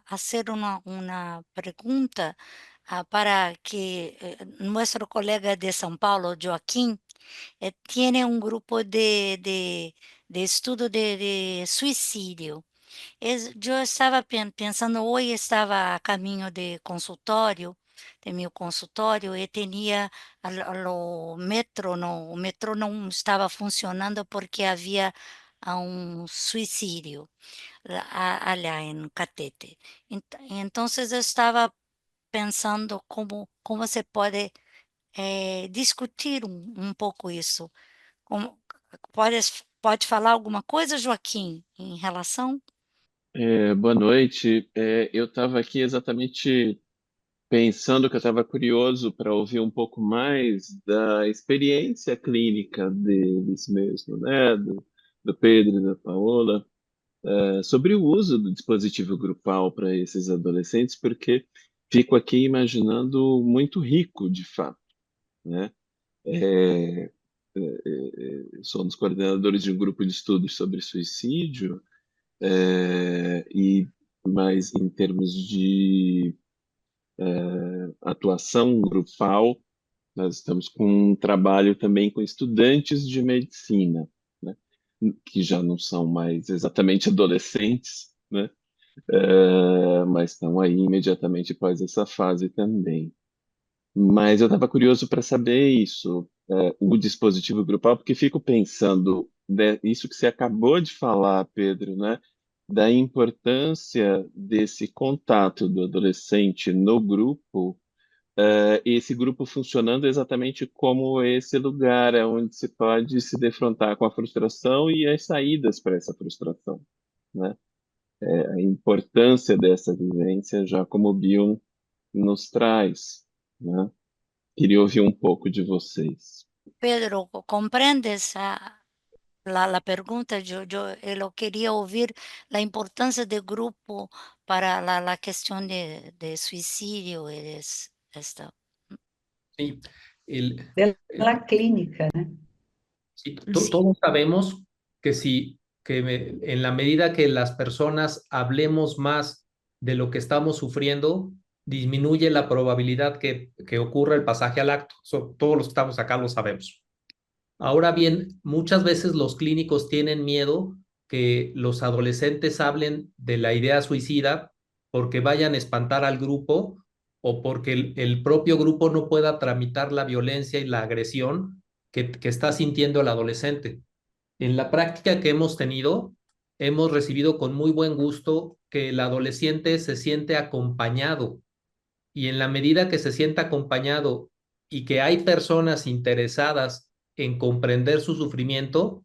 Speaker 1: hacer una pregunta para que nuestro colega de São Paulo, Joaquín, tiene un grupo de estudio de suicidio. Yo estaba pensando, hoy estaba a caminho de consultório, de meu consultório, e tinha o metrô não estava funcionando porque havia um suicídio allá em Catete. Então, eu estava pensando como se pode discutir pouco isso. Pode falar alguma coisa, Joaquim, em relação?
Speaker 9: Boa noite. Eu estava aqui exatamente pensando que eu estava curioso para ouvir um pouco mais da experiência clínica deles mesmo, né? Do Pedro e da Paola, sobre o uso do dispositivo grupal para esses adolescentes, porque fico aqui imaginando muito rico, de fato, né? É, sou um dos coordenadores de um grupo de estudos sobre suicídio, mas em termos de atuação grupal, nós estamos com um trabalho também com estudantes de medicina, né, que já não são mais exatamente adolescentes, né, mas estão aí imediatamente após essa fase também. Mas eu estava curioso para saber isso, o dispositivo grupal, porque fico pensando, isso que você acabou de falar, Pedro, né? Da importância desse contato do adolescente no grupo, esse grupo funcionando exatamente como esse lugar onde se pode se defrontar com a frustração e as saídas para essa frustração, né? A importância dessa vivência, já como o Bion nos traz, né? Queria ouvir um pouco de vocês.
Speaker 1: Pedro, ¿comprendes la pregunta? Yo quería oír la importancia del grupo para la cuestión de suicidio. Esta.
Speaker 2: Sí.
Speaker 8: De la clínica, ¿no?
Speaker 2: Sí,
Speaker 1: Sí.
Speaker 2: todos sabemos que en la medida que las personas hablemos más de lo que estamos sufriendo, disminuye la probabilidad que ocurra el pasaje al acto. Todos los que estamos acá lo sabemos. Ahora bien, muchas veces los clínicos tienen miedo que los adolescentes hablen de la idea suicida porque vayan a espantar al grupo o porque el propio grupo no pueda tramitar la violencia y la agresión que está sintiendo el adolescente. En la práctica que hemos tenido, hemos recibido con muy buen gusto que el adolescente se siente acompañado y en la medida que se sienta acompañado y que hay personas interesadas en comprender su sufrimiento,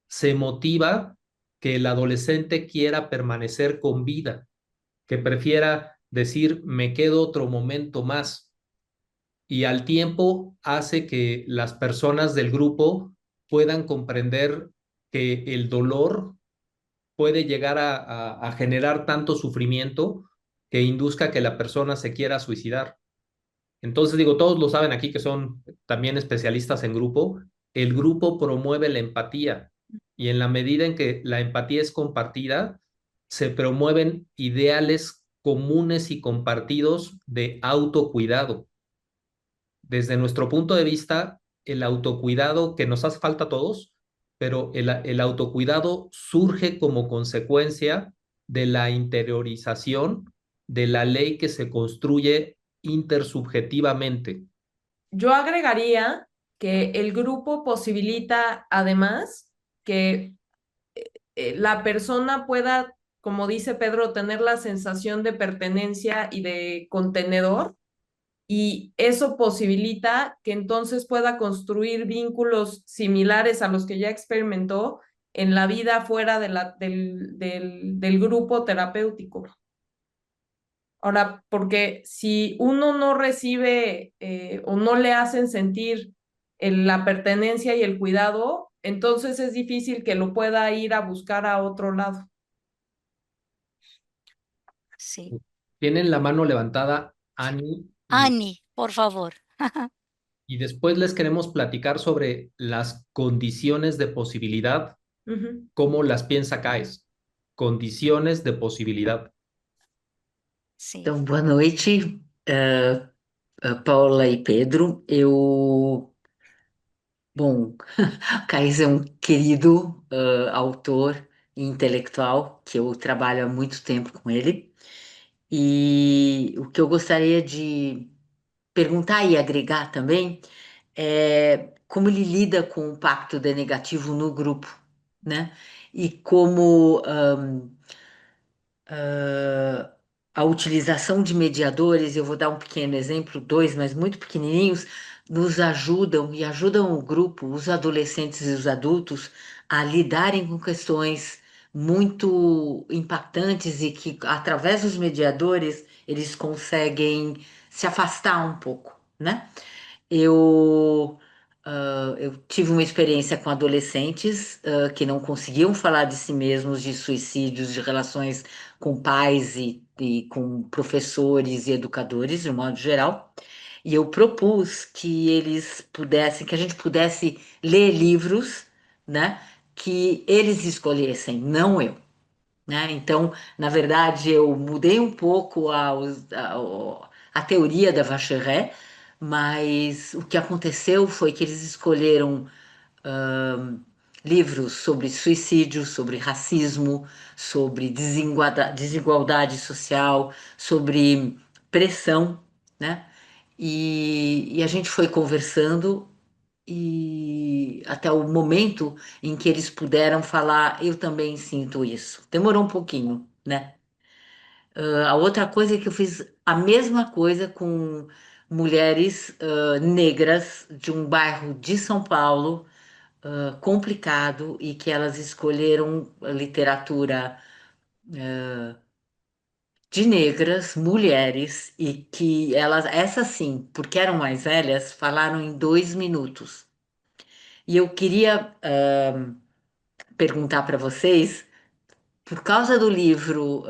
Speaker 2: se motiva que el adolescente quiera permanecer con vida, que prefiera decir, me quedo otro momento más. Y al tiempo hace que las personas del grupo puedan comprender que el dolor puede llegar a generar tanto sufrimiento que induzca que la persona se quiera suicidar. Entonces, digo, todos lo saben aquí que son también especialistas en grupo. El grupo promueve la empatía y en la medida en que la empatía es compartida, se promueven ideales comunes y compartidos de autocuidado. Desde nuestro punto de vista, el autocuidado que nos hace falta a todos, pero el autocuidado surge como consecuencia de la interiorización de la ley que se construye intersubjetivamente.
Speaker 3: Yo agregaría que el grupo posibilita además que la persona pueda, como dice Pedro, tener la sensación de pertenencia y de contenedor, y eso posibilita que entonces pueda construir vínculos similares a los que ya experimentó en la vida fuera del grupo terapéutico. Ahora, porque si uno no recibe o no le hacen sentir la pertenencia y el cuidado, entonces es difícil que lo pueda ir a buscar a otro lado.
Speaker 1: Sí.
Speaker 2: Tienen la mano levantada Ani
Speaker 1: Ani, por favor.
Speaker 2: y después les queremos platicar sobre las condiciones de posibilidad, cómo las piensa CAES. Condiciones de possibilidade.
Speaker 1: Sim.
Speaker 10: Então, boa noite, Paula e Pedro. Bom, o Caís é um querido autor e intelectual, que eu trabalho há muito tempo com ele. E o que eu gostaria de perguntar e agregar também é como ele lida com o pacto de negativo no grupo, né? E como a utilização de mediadores, eu vou dar um pequeno exemplo, dois, mas muito pequenininhos, nos ajudam e ajudam o grupo, os adolescentes e os adultos, a lidarem com questões muito impactantes e que, através dos mediadores, eles conseguem se afastar um pouco, né? Eu tive uma experiência com adolescentes que não conseguiam falar de si mesmos, de suicídios, de relações com pais e com professores e educadores, de um modo geral. E eu propus que eles pudessem, que a gente pudesse ler livros, né, que eles escolhessem, não eu. Né? Então, na verdade, eu mudei um pouco a teoria da Vacheré, mas o que aconteceu foi que eles escolheram livros sobre suicídio, sobre racismo, sobre desigualdade social, sobre pressão, né? E a gente foi conversando e até o momento em que eles puderam falar, eu também sinto isso. Demorou um pouquinho, né? A outra coisa é que eu fiz a mesma coisa com mulheres negras de um bairro de São Paulo, complicado, e que elas escolheram a literatura de negras, mulheres, e que elas, essas sim, porque eram mais velhas, falaram em 2 minutos. E eu queria perguntar para vocês, por causa do livro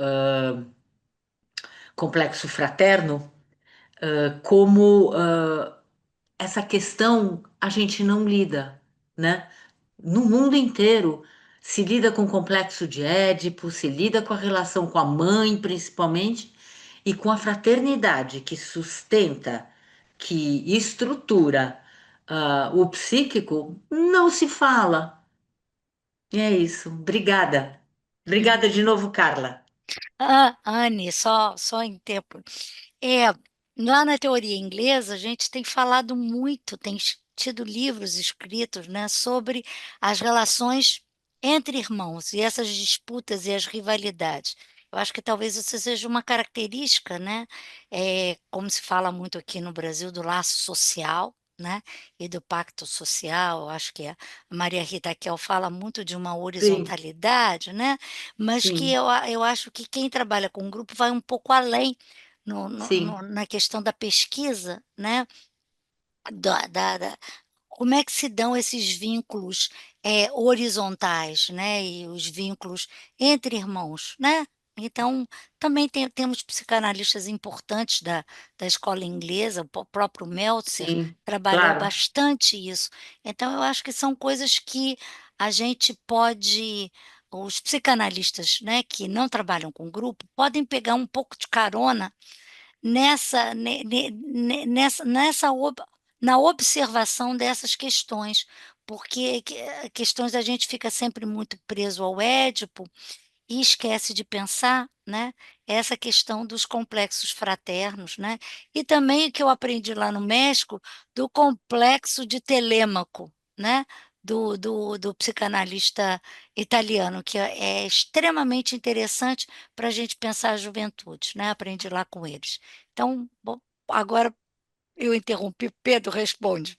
Speaker 10: Complexo Fraterno, como essa questão a gente não lida, né? No mundo inteiro se lida com o complexo de Édipo, se lida com a relação com a mãe, principalmente, e com a fraternidade que sustenta, que estrutura o psíquico, não se fala. E é isso. Obrigada. Obrigada de novo, Carla.
Speaker 1: Anne, só em tempo. Lá na teoria inglesa, a gente tem falado muito, tem tido livros escritos, né, sobre as relações entre irmãos e essas disputas e as rivalidades. Eu acho que talvez isso seja uma característica, né, como se fala muito aqui no Brasil do laço social, né, e do pacto social, eu acho que a Maria Rita Kell fala muito de uma
Speaker 10: Sim,
Speaker 1: horizontalidade, né, mas que
Speaker 10: sim,
Speaker 1: eu acho que quem trabalha com grupo vai um pouco além
Speaker 10: sim,
Speaker 1: na questão da pesquisa, né, da como é que se dão esses vínculos, horizontais, né, e os vínculos entre irmãos, né. Então, também temos psicanalistas importantes da escola inglesa, o próprio Meltzer
Speaker 10: sim,
Speaker 1: trabalha
Speaker 10: claro.
Speaker 1: bastante isso. Então eu acho que são coisas que a gente pode os psicanalistas, né, que não trabalham com grupo, podem pegar um pouco de carona nessa ne ne ne nessa nessa ob na observação dessas questões, porque questões a gente fica sempre muito preso ao Édipo e esquece de pensar, né, essa questão dos complexos fraternos, né, e também o que eu aprendi lá no México, do complexo de Telêmaco, né, do psicanalista italiano, que é extremamente interessante para a gente pensar a juventude, né, aprendi lá com eles. Então, bom, agora eu interrompi, Pedro responde.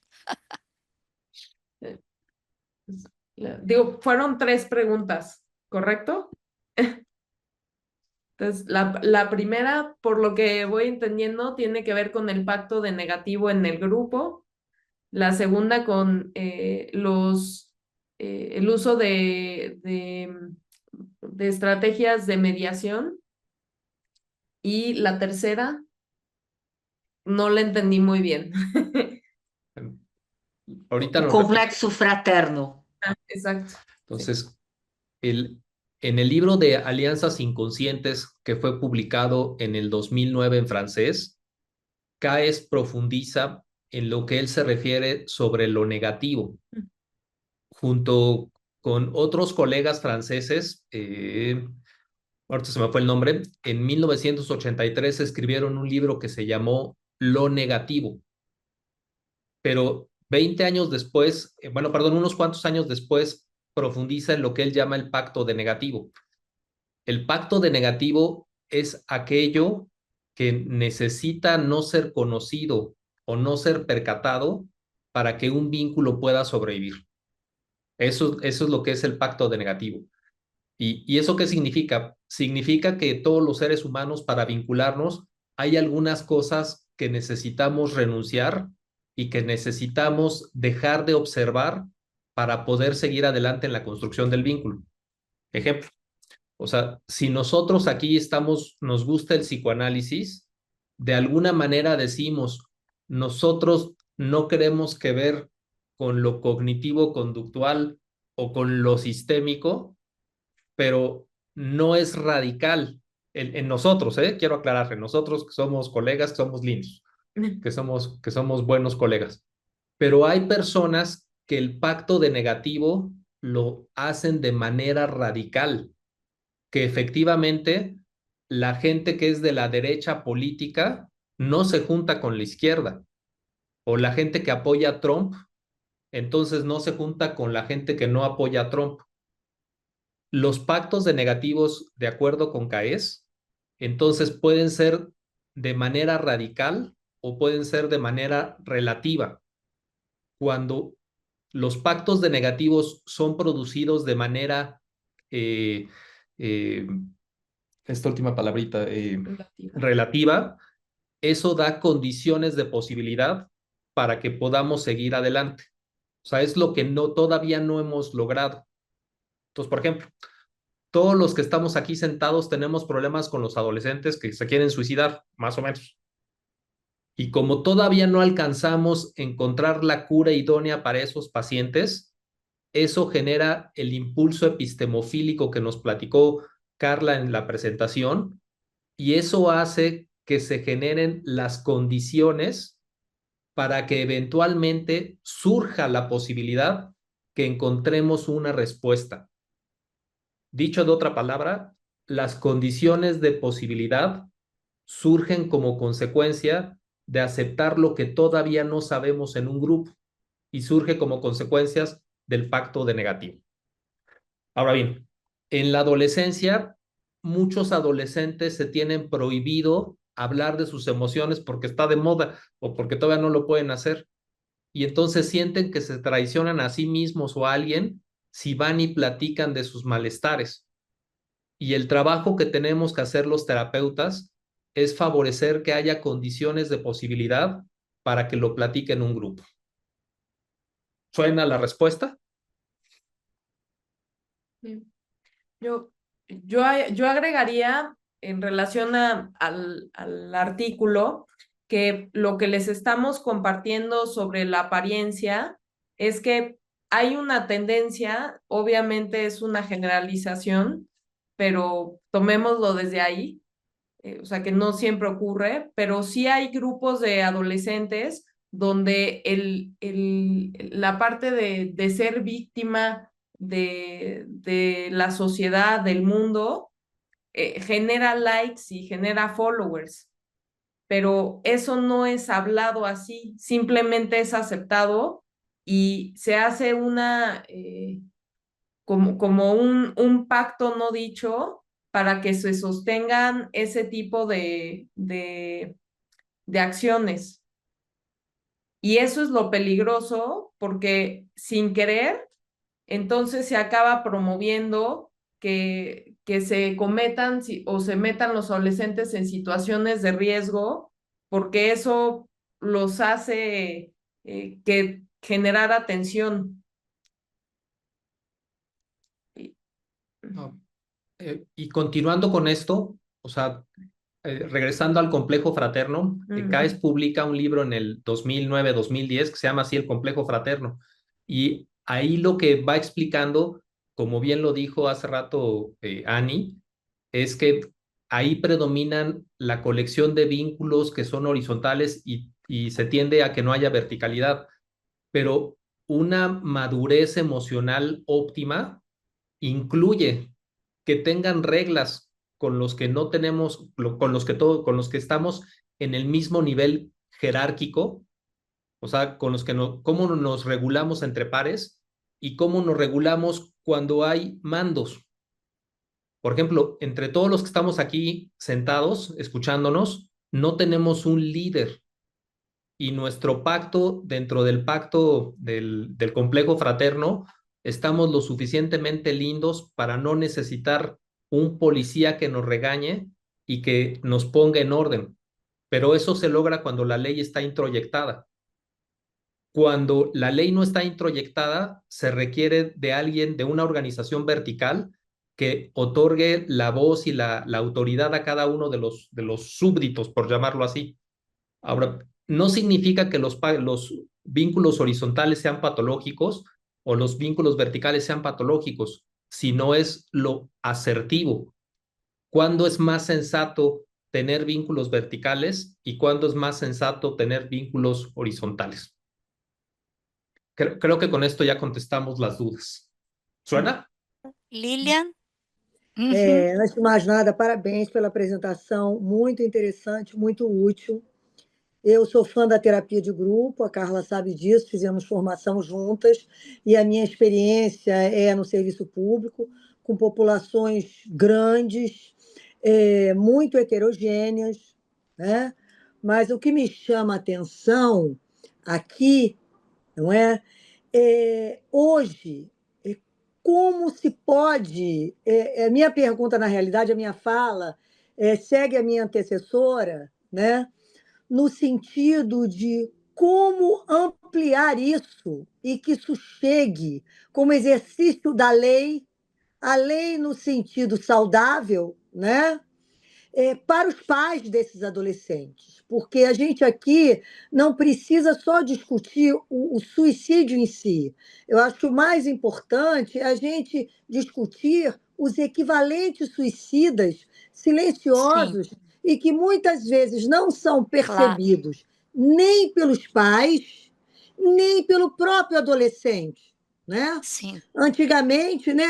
Speaker 3: Digo, fueron 3 preguntas, ¿correcto? Entonces, la primera, por lo que voy entendiendo, tiene que ver con el pacto de negativo en el grupo. La segunda con el uso de estrategias de mediación. Y la tercera, no la entendí muy bien.
Speaker 2: Ahorita
Speaker 10: O
Speaker 2: nos
Speaker 10: complexo fraterno.
Speaker 3: Exacto.
Speaker 2: Entonces, en el libro de Alianzas Inconscientes que fue publicado en el 2009 en francés, Caes profundiza en lo que él se refiere sobre lo negativo, junto con otros colegas franceses. Ahorita se me fue el nombre. En 1983 escribieron un libro que se llamó Lo Negativo, pero 20 años después, bueno, perdón, unos cuantos años después, profundiza en lo que él llama el pacto de negativo. El pacto de negativo es aquello que necesita no ser conocido o no ser percatado para que un vínculo pueda sobrevivir. Eso es lo que es el pacto de negativo. ¿Y eso qué significa? Significa que todos los seres humanos, para vincularnos, hay algunas cosas que necesitamos renunciar y que necesitamos dejar de observar para poder seguir adelante en la construcción del vínculo. Ejemplo, o sea, si nosotros aquí estamos, nos gusta el psicoanálisis, de alguna manera decimos, nosotros no queremos que ver con lo cognitivo-conductual o con lo sistémico, pero no es radical en nosotros, quiero aclarar, en nosotros que somos colegas, que somos lindos, que somos buenos colegas. Pero hay personas que el pacto de negativo lo hacen de manera radical, que efectivamente la gente que es de la derecha política no se junta con la izquierda, o la gente que apoya a Trump, entonces no se junta con la gente que no apoya a Trump. Los pactos de negativos, de acuerdo con Caes, entonces pueden ser de manera radical o pueden ser de manera relativa. Cuando los pactos de negativos son producidos de manera, eh, eh, esta última palabrita, relativa, eso da condiciones de posibilidad para que podamos seguir adelante. O sea, es lo que todavía no hemos logrado. Entonces, por ejemplo, todos los que estamos aquí sentados tenemos problemas con los adolescentes que se quieren suicidar, más o menos. Y como todavía no alcanzamos a encontrar la cura idónea para esos pacientes, eso genera el impulso epistemofílico que nos platicó Carla en la presentación, y eso hace que se generen las condiciones para que eventualmente surja la posibilidad que encontremos una respuesta. Dicho de otra palabra, las condiciones de posibilidad surgen como consecuencia de aceptar lo que todavía no sabemos en un grupo y surge como consecuencias del pacto de negativo. Ahora bien, en la adolescencia muchos adolescentes se tienen prohibido hablar de sus emociones porque está de moda o porque todavía no lo pueden hacer. Y entonces sienten que se traicionan a sí mismos o a alguien si van y platican de sus malestares. Y el trabajo que tenemos que hacer los terapeutas es favorecer que haya condiciones de posibilidad para que lo platique en un grupo. ¿Suena la respuesta?
Speaker 3: Yo agregaría en relación al artículo que lo que les estamos compartiendo sobre la apariencia es que hay una tendencia, obviamente es una generalización, pero tomémoslo desde ahí, o sea que no siempre ocurre, pero sí hay grupos de adolescentes donde la parte de ser víctima de la sociedad, del mundo, genera likes y genera followers, pero eso no es hablado así, simplemente es aceptado y se hace como un pacto no dicho para que se sostengan ese tipo de acciones. Y eso es lo peligroso porque sin querer, entonces se acaba promoviendo que se cometan o se metan los adolescentes en situaciones de riesgo porque eso los hace que generar atención.
Speaker 2: Y continuando con esto, o sea, regresando al complejo fraterno, CAES publica un libro en el 2009-2010 que se llama así El complejo fraterno. Y ahí lo que va explicando, como bien lo dijo hace rato Annie, es que ahí predominan la colección de vínculos que son horizontales y se tiende a que no haya verticalidad, pero una madurez emocional óptima incluye que tengan reglas con los que no tenemos, con los que estamos en el mismo nivel jerárquico, o sea, con los que no, cómo nos regulamos entre pares y cómo nos regulamos cuando hay mandos. Por ejemplo, entre todos los que estamos aquí sentados, escuchándonos, no tenemos un líder. Y nuestro pacto, dentro del pacto del complejo fraterno, estamos lo suficientemente lindos para no necesitar un policía que nos regañe y que nos ponga en orden. Pero eso se logra cuando la ley está introyectada. Cuando la ley no está introyectada, se requiere de alguien, de una organización vertical que otorgue la voz y la autoridad a cada uno de los súbditos, por llamarlo así. Ahora, no significa que los vínculos horizontales sean patológicos o los vínculos verticales sean patológicos, sino es lo asertivo. ¿Cuándo es más sensato tener vínculos verticales y cuándo es más sensato tener vínculos horizontales? Creo que con esto ya contestamos las dudas. ¿Suena?
Speaker 1: Lilian?
Speaker 11: Antes de mais nada, parabéns pela apresentação, muito interessante, muito útil. Eu sou fã da terapia de grupo, a Carla sabe disso, fizemos formação juntas, e a minha experiência é no serviço público, com populações grandes, muito heterogêneas, né? Mas o que me chama a atenção aqui, não é? Hoje, como se pode... minha pergunta, na realidade, a minha fala, segue a minha antecessora, né? No sentido de como ampliar isso e que isso chegue como exercício da lei, a lei no sentido saudável, né? Para os pais desses adolescentes, porque a gente aqui não precisa só discutir o suicídio em si. Eu acho que o mais importante é a gente discutir os equivalentes suicidas silenciosos
Speaker 1: Sim.
Speaker 11: E que muitas vezes não são percebidos nem pelos pais, nem pelo próprio adolescente, né?
Speaker 1: Sim.
Speaker 11: Antigamente, né,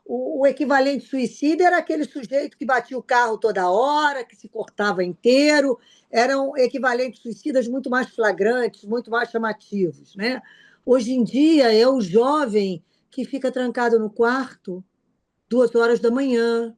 Speaker 11: o equivalente suicida era aquele sujeito que batia o carro toda hora, que se cortava inteiro, eram equivalentes suicidas muito mais flagrantes, muito mais chamativos, né? Hoje em dia é o jovem que fica trancado no quarto 2 horas da manhã,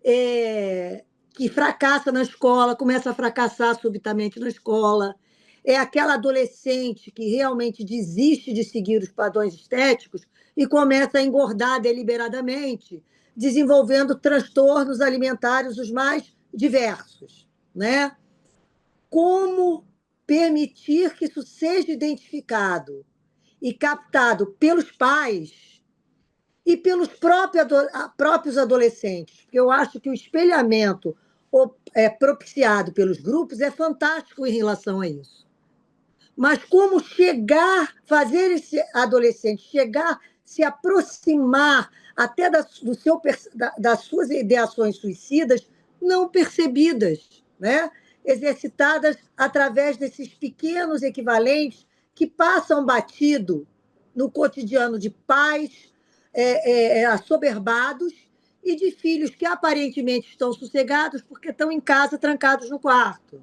Speaker 11: que fracassa na escola, começa a fracassar subitamente na escola. É aquela adolescente que realmente desiste de seguir os padrões estéticos e começa a engordar deliberadamente, desenvolvendo transtornos alimentares os mais diversos, né? Como permitir que isso seja identificado e captado pelos pais e pelos próprios adolescentes, porque eu acho que o espelhamento propiciado pelos grupos é fantástico em relação a isso. Mas como fazer esse adolescente chegar, se aproximar até das suas ideações suicidas não percebidas, né? Exercitadas através desses pequenos equivalentes que passam batido no cotidiano de pais assoberbados e de filhos que aparentemente estão sossegados porque estão em casa trancados no quarto,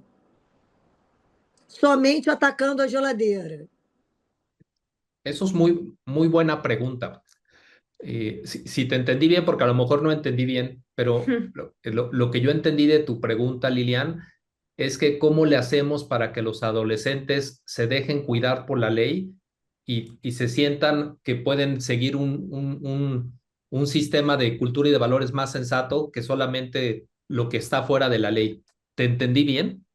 Speaker 11: somente atacando a geladeira.
Speaker 2: Eso es muy buena pregunta. Si te entendí bien, porque a lo mejor no entendí bien, pero lo que yo entendí de tu pregunta, Lilian, es que cómo le hacemos para que los adolescentes se dejen cuidar por la ley y se sientan que pueden seguir un sistema de cultura y de valores más sensato que solamente lo que está fuera de la ley. ¿Te entendí bien?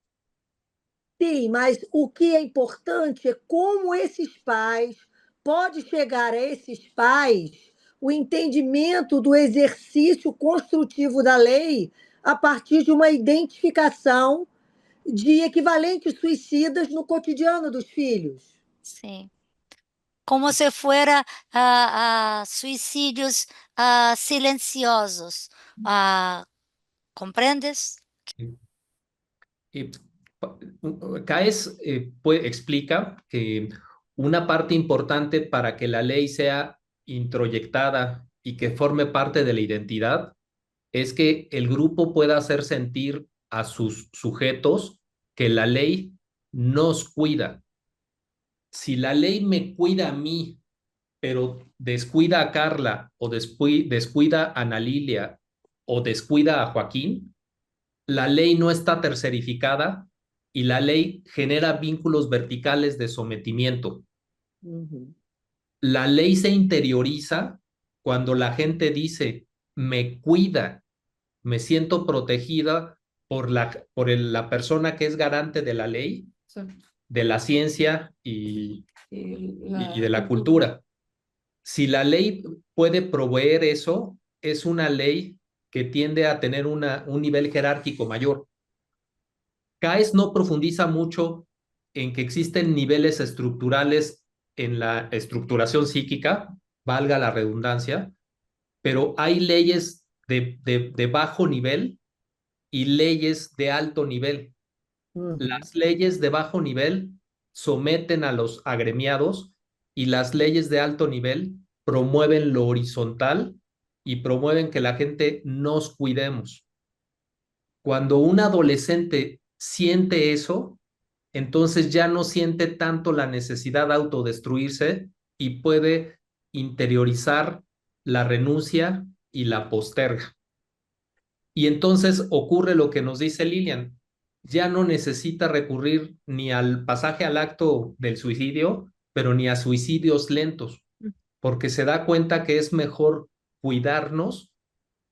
Speaker 11: Sim, mas o que é importante é como esses pais, pode chegar a esses pais o entendimento do exercício construtivo da lei a partir de uma identificação de equivalentes suicidas no cotidiano dos filhos.
Speaker 1: Sim. Como se fuera suicidios silenciosos. ¿Comprendes?
Speaker 2: Y Caes explica que una parte importante para que la ley sea introyectada y que forme parte de la identidad es que el grupo pueda hacer sentir a sus sujetos que la ley nos cuida. Si la ley me cuida a mí, pero descuida a Carla o descuida a Ana Lilia o descuida a Joaquín, la ley no está tercerificada y la ley genera vínculos verticales de sometimiento. La ley se interioriza cuando la gente dice, me cuida, me siento protegida por la persona que es garante de la ley,
Speaker 3: Sí.
Speaker 2: de la ciencia y de la cultura. Si la ley puede proveer eso, es una ley que tiende a tener un nivel jerárquico mayor. Caes no profundiza mucho en que existen niveles estructurales en la estructuración psíquica, valga la redundancia, pero hay leyes de bajo nivel y leyes de alto nivel. Las leyes de bajo nivel someten a los agremiados y las leyes de alto nivel promueven lo horizontal y promueven que la gente nos cuidemos. Cuando un adolescente siente eso, entonces ya no siente tanto la necesidad de autodestruirse y puede interiorizar la renuncia y la posterga. Y entonces ocurre lo que nos dice Lilian, ya no necesita recurrir ni al pasaje al acto del suicidio, pero ni a suicidios lentos, porque se da cuenta que es mejor cuidarnos,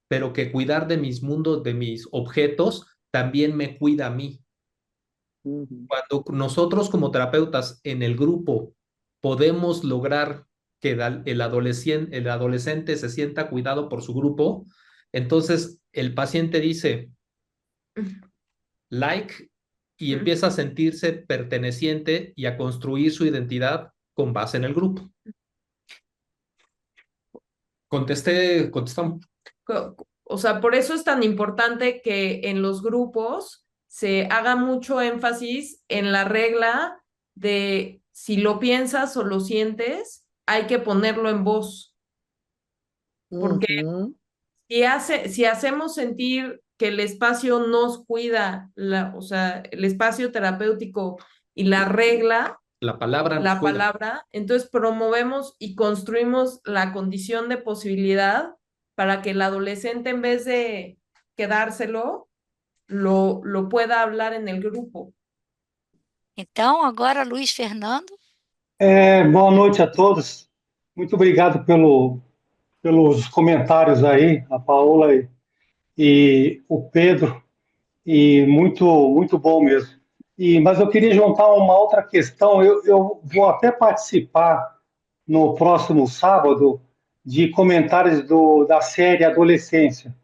Speaker 2: pero que cuidar de mis mundos, de mis objetos, también me cuida a mí. Cuando nosotros como terapeutas en el grupo podemos lograr que el adolescente se sienta cuidado por su grupo, entonces el paciente dice like y empieza a sentirse perteneciente y a construir su identidad con base en el grupo. Contestamos.
Speaker 3: O sea, por eso es tan importante que en los grupos se haga mucho énfasis en la regla de si lo piensas o lo sientes, hay que ponerlo en voz. Porque si hacemos sentir que el espacio nos cuida, o sea, el espacio terapéutico y la regla,
Speaker 2: la palabra,
Speaker 3: entonces promovemos y construimos la condición de posibilidad para que el adolescente, en vez de quedárselo, lo pueda hablar en el grupo.
Speaker 1: Então, agora, Luiz Fernando.
Speaker 12: Boa noite a todos. Muito obrigado pelos comentários aí, a Paola e o Pedro, e muito bom mesmo. Mas eu queria juntar uma outra questão. Eu vou até participar no próximo sábado de comentários da série Adolescência.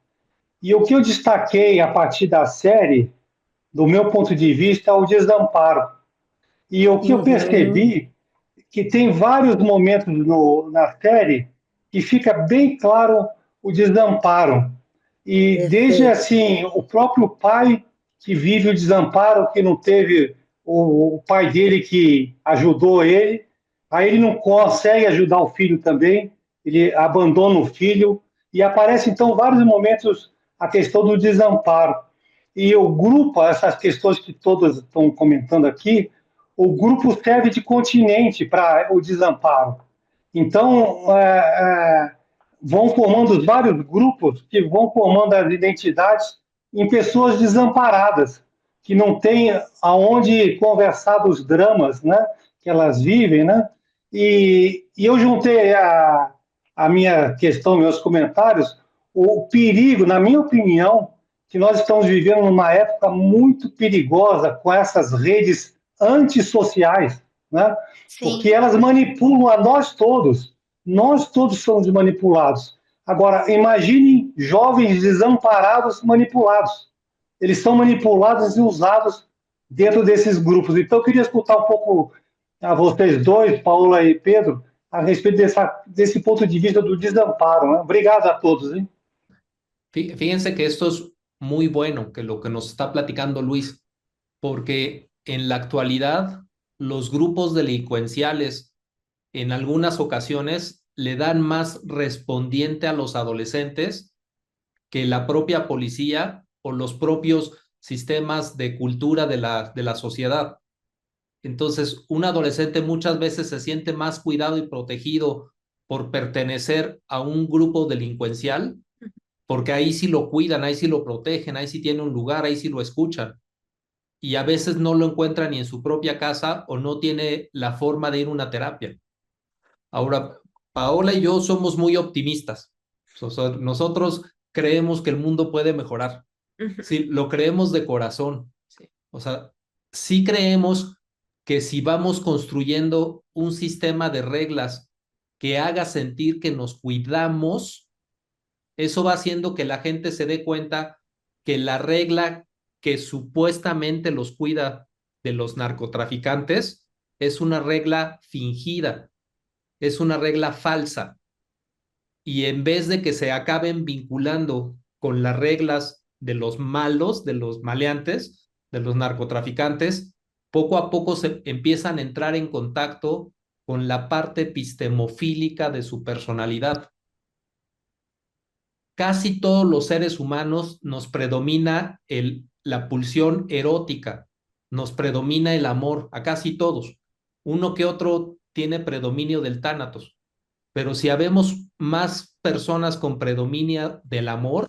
Speaker 12: E o que eu destaquei a partir da série, do meu ponto de vista, é o desamparo. E o que eu percebi que tem vários momentos na série que fica bem claro o desamparo. E desde assim, o próprio pai que vive o desamparo, que não teve o pai dele que ajudou ele, aí ele não consegue ajudar o filho também, ele abandona o filho, e aparece então vários momentos a questão do desamparo. E o grupo, essas questões que todas estão comentando aqui, o grupo serve de continente para o desamparo. Então, vão formando vários grupos que vão formando as identidades em pessoas desamparadas, que não têm aonde conversar dos dramas, né, que elas vivem, né? E eu juntei a minha questão, meus comentários, o perigo, na minha opinião, que nós estamos vivendo numa época muito perigosa com essas redes antissociais, né? Porque elas manipulam a nós todos. Nós todos somos manipulados. Agora, imaginem jovens desamparados manipulados. Eles são manipulados e usados dentro desses grupos. Então, eu queria escutar um pouco a vocês dois, Paola e Pedro, a respeito desse ponto de vista do desamparo, né? Obrigado a todos, hein?
Speaker 2: Fíjense que esto es muy bueno, que lo que nos está platicando Luis, porque en la actualidad los grupos delincuenciales en algunas ocasiones le dan más respondiente a los adolescentes que la propia policía o los propios sistemas de cultura de la sociedad. Entonces, un adolescente muchas veces se siente más cuidado y protegido por pertenecer a un grupo delincuencial, porque ahí sí lo cuidan, ahí sí lo protegen, ahí sí tiene un lugar, ahí sí lo escuchan. Y a veces no lo encuentra ni en su propia casa o no tiene la forma de ir a una terapia. Ahora, Paola y yo somos muy optimistas. Nosotros creemos que el mundo puede mejorar. Sí, lo creemos de corazón. O sea, sí creemos que si vamos construyendo un sistema de reglas que haga sentir que nos cuidamos, eso va haciendo que la gente se dé cuenta que la regla que supuestamente los cuida de los narcotraficantes es una regla fingida, es una regla falsa. Y en vez de que se acaben vinculando con las reglas de los malos, de los maleantes, de los narcotraficantes, poco a poco se empiezan a entrar en contacto con la parte epistemofílica de su personalidad. Casi todos los seres humanos nos predomina la pulsión erótica, nos predomina el amor, a casi todos. Uno que otro tiene predominio del tánatos, pero si habemos más personas con predominio del amor,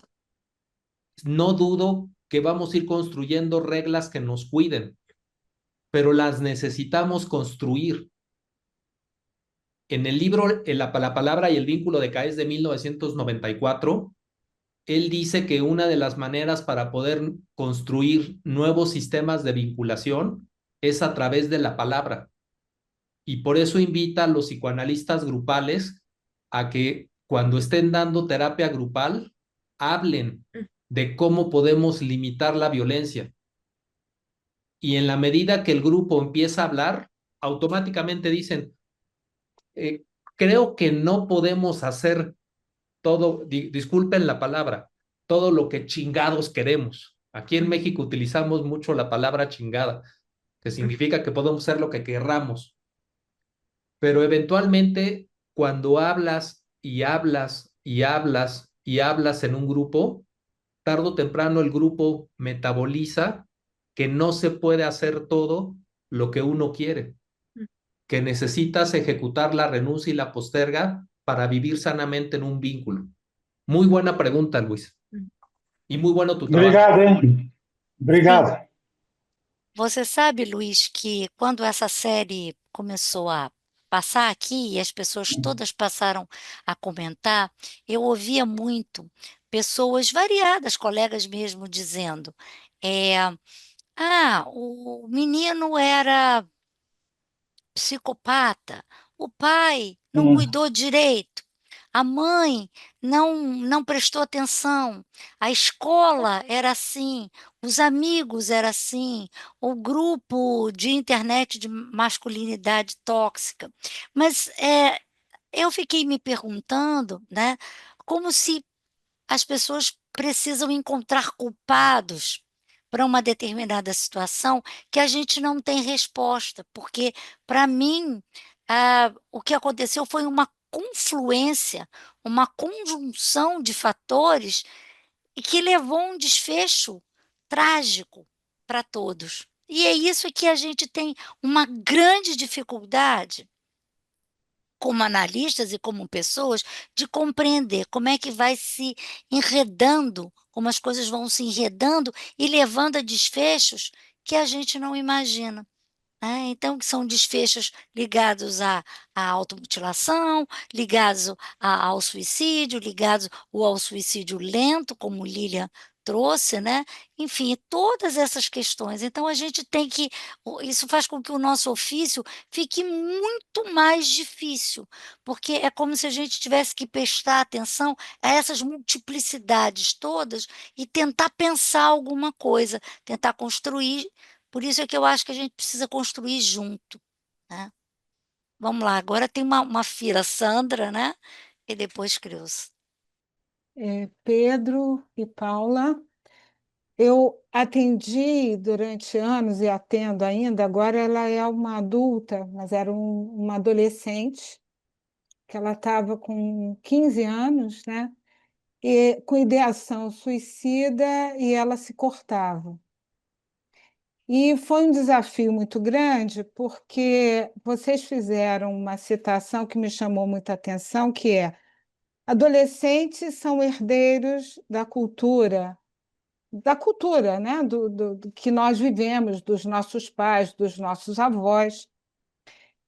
Speaker 2: no dudo que vamos a ir construyendo reglas que nos cuiden, pero las necesitamos construir. En el libro La palabra y el vínculo de Caes de 1994, él dice que una de las maneras para poder construir nuevos sistemas de vinculación es a través de la palabra. Y por eso invita a los psicoanalistas grupales a que cuando estén dando terapia grupal, hablen de cómo podemos limitar la violencia. Y en la medida que el grupo empieza a hablar, automáticamente dicen, creo que no podemos hacer todo, disculpen la palabra, todo lo que chingados queremos. Aquí en México utilizamos mucho la palabra chingada, que significa que podemos hacer lo que querramos. Pero eventualmente, cuando hablas y hablas y hablas y hablas en un grupo, tarde o temprano el grupo metaboliza que no se puede hacer todo lo que uno quiere, que necesitas ejecutar la renuncia y la posterga para vivir sanamente en un vínculo. Muy buena pregunta, Luis. Y muy bueno tu trabajo.
Speaker 12: Obrigado, hein?
Speaker 1: Sim.
Speaker 12: Obrigado.
Speaker 1: Você sabe, Luiz, que quando essa série começou a passar aqui e as pessoas todas passaram a comentar, eu ouvia muito pessoas variadas, colegas mesmo, dizendo: "Ah, o menino era psicopata, o pai não cuidou direito, a mãe não prestou atenção, a escola era assim, os amigos era assim, o grupo de internet de masculinidade tóxica". Mas, eu fiquei me perguntando, né, como se as pessoas precisam encontrar culpados para uma determinada situação que a gente não tem resposta, porque, para mim, o que aconteceu foi uma confluência, uma conjunção de fatores e que levou a um desfecho trágico para todos. E é isso que a gente tem uma grande dificuldade como analistas e como pessoas, de compreender como é que vai se enredando, como as coisas vão se enredando e levando a desfechos que a gente não imagina. Então, que são desfechos ligados à automutilação, ligados ao suicídio, ligados ou ao suicídio lento, como Lilian trouxe, né, enfim, todas essas questões. Então a gente tem que isso faz com que o nosso ofício fique muito mais difícil, porque é como se a gente tivesse que prestar atenção a essas multiplicidades todas e tentar pensar alguma coisa, tentar construir. Por isso é que eu acho que a gente precisa construir junto, né. Vamos lá, agora tem uma fila, Sandra, né, e depois Creuza.
Speaker 13: Pedro e Paula, eu atendi durante anos e atendo ainda, agora ela é uma adulta, mas era uma adolescente, que ela estava com 15 anos, né, e com ideação suicida e ela se cortava. E foi um desafio muito grande, porque vocês fizeram uma citação que me chamou muita atenção, que é: adolescentes são herdeiros da cultura, né? Do que nós vivemos, dos nossos pais, dos nossos avós.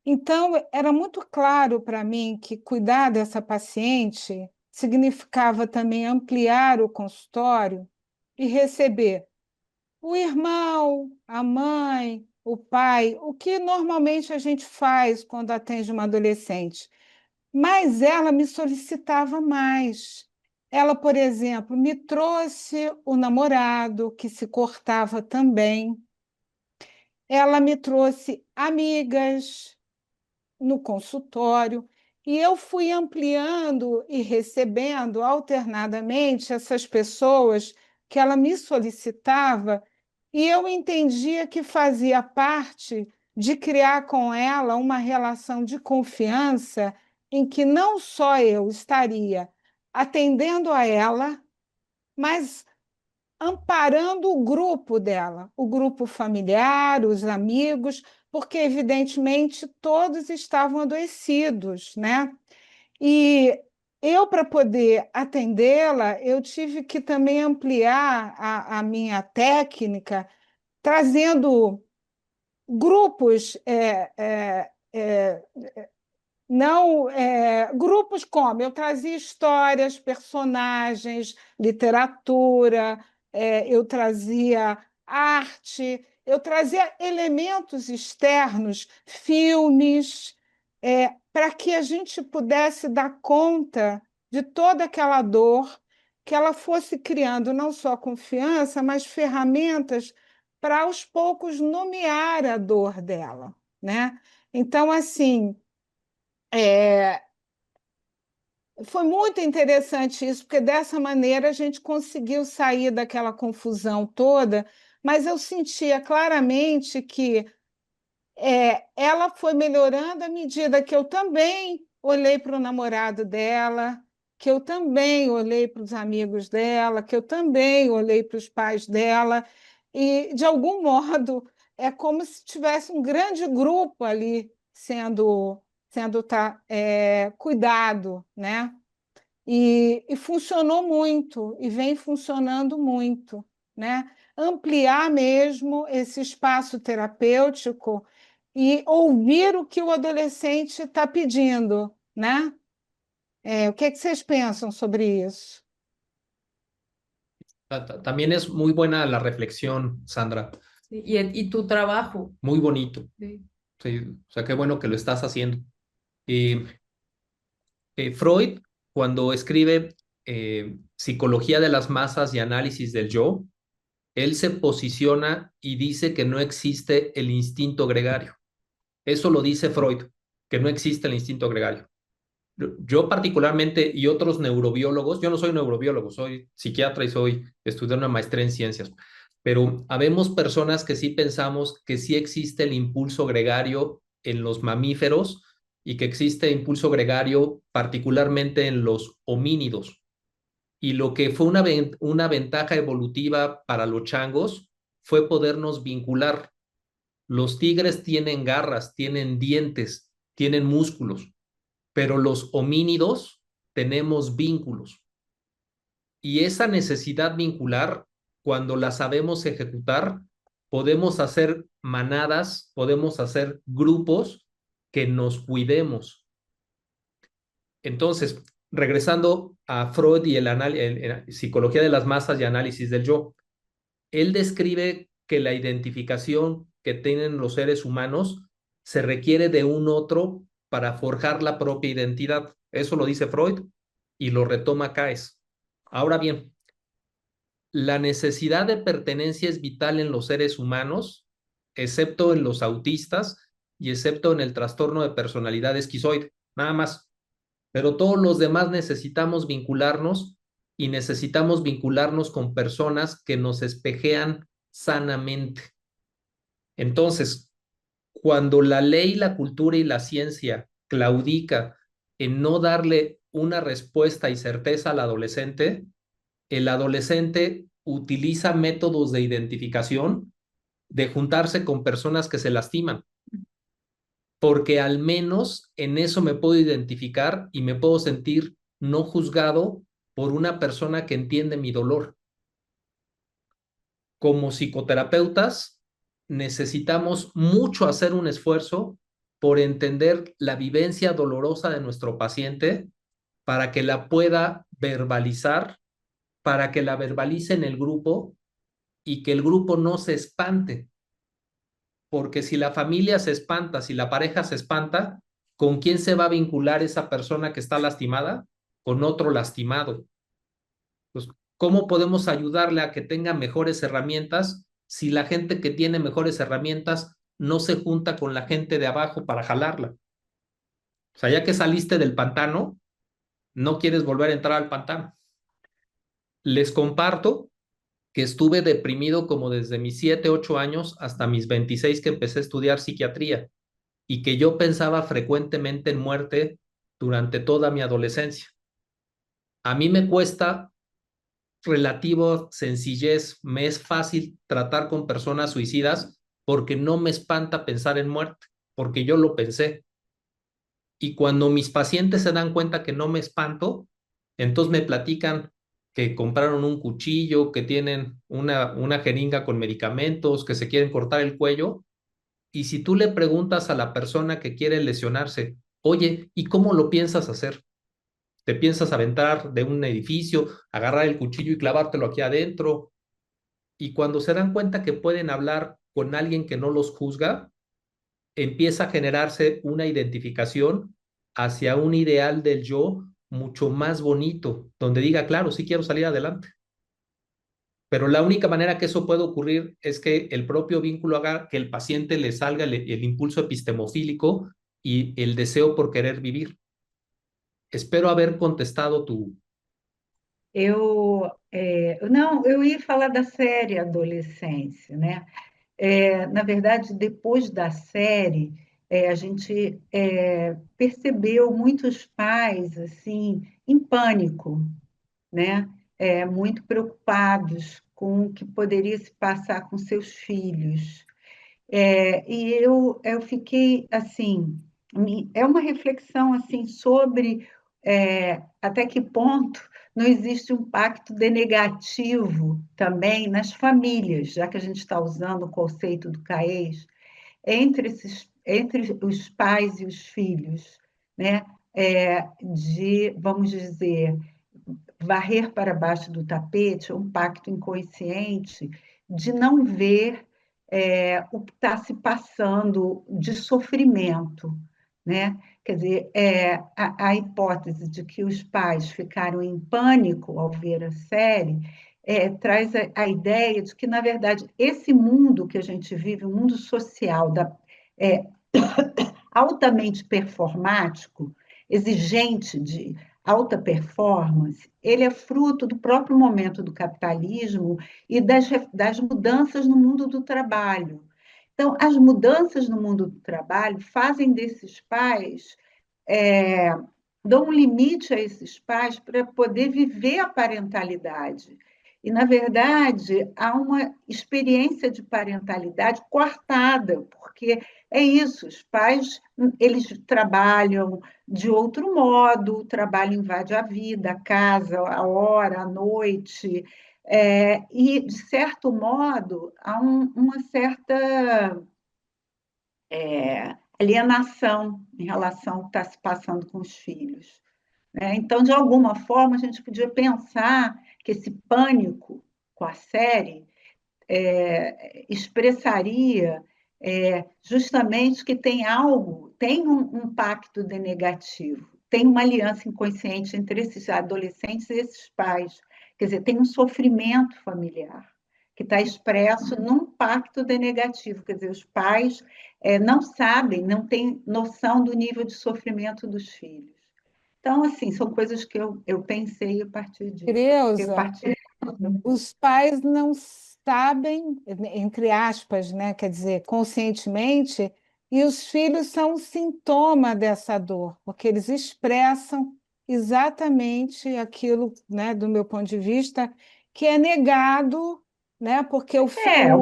Speaker 13: Então, era muito claro para mim que cuidar dessa paciente significava também ampliar o consultório e receber o irmão, a mãe, o pai, o que normalmente a gente faz quando atende uma adolescente. Mas ela me solicitava mais. Ela, por exemplo, me trouxe o namorado que se cortava também. Ela me trouxe amigas no consultório e eu fui ampliando e recebendo alternadamente essas pessoas que ela me solicitava e eu entendia que fazia parte de criar com ela uma relação de confiança em que não só eu estaria atendendo a ela, mas amparando o grupo dela, o grupo familiar, os amigos, porque, evidentemente, todos estavam adoecidos, né? E eu, para poder atendê-la, eu tive que também ampliar a minha técnica, trazendo grupos não, grupos como eu trazia histórias, personagens, literatura, eu trazia arte, eu trazia elementos externos, filmes, para que a gente pudesse dar conta de toda aquela dor, que ela fosse criando não só confiança, mas ferramentas para aos poucos nomear a dor dela, né? Então, assim, foi muito interessante isso, porque dessa maneira a gente conseguiu sair daquela confusão toda, mas eu sentia claramente que ela foi melhorando à medida que eu também olhei para o namorado dela, que eu também olhei para os amigos dela, que eu também olhei para os pais dela, e, de algum modo, é como se tivesse um grande grupo ali sendo cuidado, né? E funcionou muito, e vem funcionando muito, né? Ampliar mesmo esse espaço terapêutico e ouvir o que o adolescente está pedindo, né? O que é que vocês pensam sobre isso?
Speaker 2: También es muy buena la reflexión, Sandra.
Speaker 3: Sí, y tu trabajo.
Speaker 2: Muy bonito.
Speaker 3: Sí.
Speaker 2: Sí, o sea, qué bueno que lo estás haciendo. Freud, cuando escribe Psicología de las masas y análisis del yo, él se posiciona y dice que no existe el instinto gregario. Eso lo dice Freud, que no existe el instinto gregario. Yo particularmente y otros neurobiólogos, yo no soy neurobiólogo, soy psiquiatra y estudié una maestría en ciencias, pero habemos personas que sí pensamos que sí existe el impulso gregario en los mamíferos y que existe impulso gregario particularmente en los homínidos. Y lo que fue una ventaja evolutiva para los changos fue podernos vincular. Los tigres tienen garras, tienen dientes, tienen músculos, pero los homínidos tenemos vínculos. Y esa necesidad vincular, cuando la sabemos ejecutar, podemos hacer manadas, podemos hacer grupos que nos cuidemos. Entonces, regresando a Freud y el psicología de las masas y análisis del yo, él describe que la identificación que tienen los seres humanos se requiere de un otro para forjar la propia identidad. Eso lo dice Freud y lo retoma Caes. Ahora bien, la necesidad de pertenencia es vital en los seres humanos, excepto en los autistas y excepto en el trastorno de personalidad esquizoide, nada más. Pero todos los demás necesitamos vincularnos y necesitamos vincularnos con personas que nos espejean sanamente. Entonces, cuando la ley, la cultura y la ciencia claudica en no darle una respuesta y certeza al adolescente, el adolescente utiliza métodos de identificación de juntarse con personas que se lastiman, porque al menos en eso me puedo identificar y me puedo sentir no juzgado por una persona que entiende mi dolor. Como psicoterapeutas, necesitamos mucho hacer un esfuerzo por entender la vivencia dolorosa de nuestro paciente para que la pueda verbalizar, para que la verbalice en el grupo y que el grupo no se espante. Porque si la familia se espanta, si la pareja se espanta, ¿con quién se va a vincular esa persona que está lastimada? Con otro lastimado. Pues, ¿cómo podemos ayudarle a que tenga mejores herramientas si la gente que tiene mejores herramientas no se junta con la gente de abajo para jalarla? O sea, ya que saliste del pantano, no quieres volver a entrar al pantano. Les comparto que estuve deprimido como desde mis 7, 8 años hasta mis 26 que empecé a estudiar psiquiatría y que yo pensaba frecuentemente en muerte durante toda mi adolescencia. A mí me cuesta relativo sencillez, me es fácil tratar con personas suicidas porque no me espanta pensar en muerte, porque yo lo pensé. Y cuando mis pacientes se dan cuenta que no me espanto, entonces me platican que compraron un cuchillo, que tienen una jeringa con medicamentos, que se quieren cortar el cuello. Y si tú le preguntas a la persona que quiere lesionarse, oye, ¿y cómo lo piensas hacer? ¿Te piensas aventar de un edificio, agarrar el cuchillo y clavártelo aquí adentro? Y cuando se dan cuenta que pueden hablar con alguien que no los juzga, empieza a generarse una identificación hacia un ideal del yo mucho más bonito, donde diga, claro, sí quiero salir adelante. Pero la única manera que eso puede ocurrir es que el propio vínculo haga que el paciente le salga el impulso epistemofílico y el deseo por querer vivir. Espero haber contestado tu...
Speaker 8: Não, eu ia falar da série Adolescência, né? Na verdade, depois da série, a gente percebeu muitos pais assim em pânico, né? Muito preocupados com o que poderia se passar com seus filhos. E eu fiquei assim, é uma reflexão assim sobre até que ponto não existe um pacto denegativo também nas famílias, já que a gente está usando o conceito do CAES, entre os pais e os filhos, né? Vamos dizer, varrer para baixo do tapete um pacto inconsciente de não ver o que está se passando de sofrimento, né? Quer dizer, a hipótese de que os pais ficaram em pânico ao ver a série traz a ideia de que, na verdade, esse mundo que a gente vive, um mundo social é, altamente performático, exigente de alta performance, ele é fruto do próprio momento do capitalismo e das mudanças no mundo do trabalho. Então, as mudanças no mundo do trabalho fazem desses pais, dão um limite a esses pais para poder viver a parentalidade. E, na verdade, há uma experiência de parentalidade coartada, porque é isso, os pais eles trabalham de outro modo, o trabalho invade a vida, a casa, a hora, a noite, e, de certo modo, há uma certa alienação em relação ao que está se passando com os filhos, né? Então, de alguma forma, a gente podia pensar que esse pânico com a série expressaria justamente que tem algo, tem um pacto denegativo, tem uma aliança inconsciente entre esses adolescentes e esses pais. Quer dizer, tem um sofrimento familiar que está expresso num pacto denegativo. Quer dizer, os pais não sabem, não têm noção do nível de sofrimento dos filhos. Então, assim, são coisas que eu pensei a partir disso.
Speaker 13: Creuza, os pais não sabem, entre aspas, né, quer dizer, conscientemente, e os filhos são um sintoma dessa dor, porque eles expressam exatamente aquilo, né, do meu ponto de vista, que é negado, né, porque
Speaker 8: o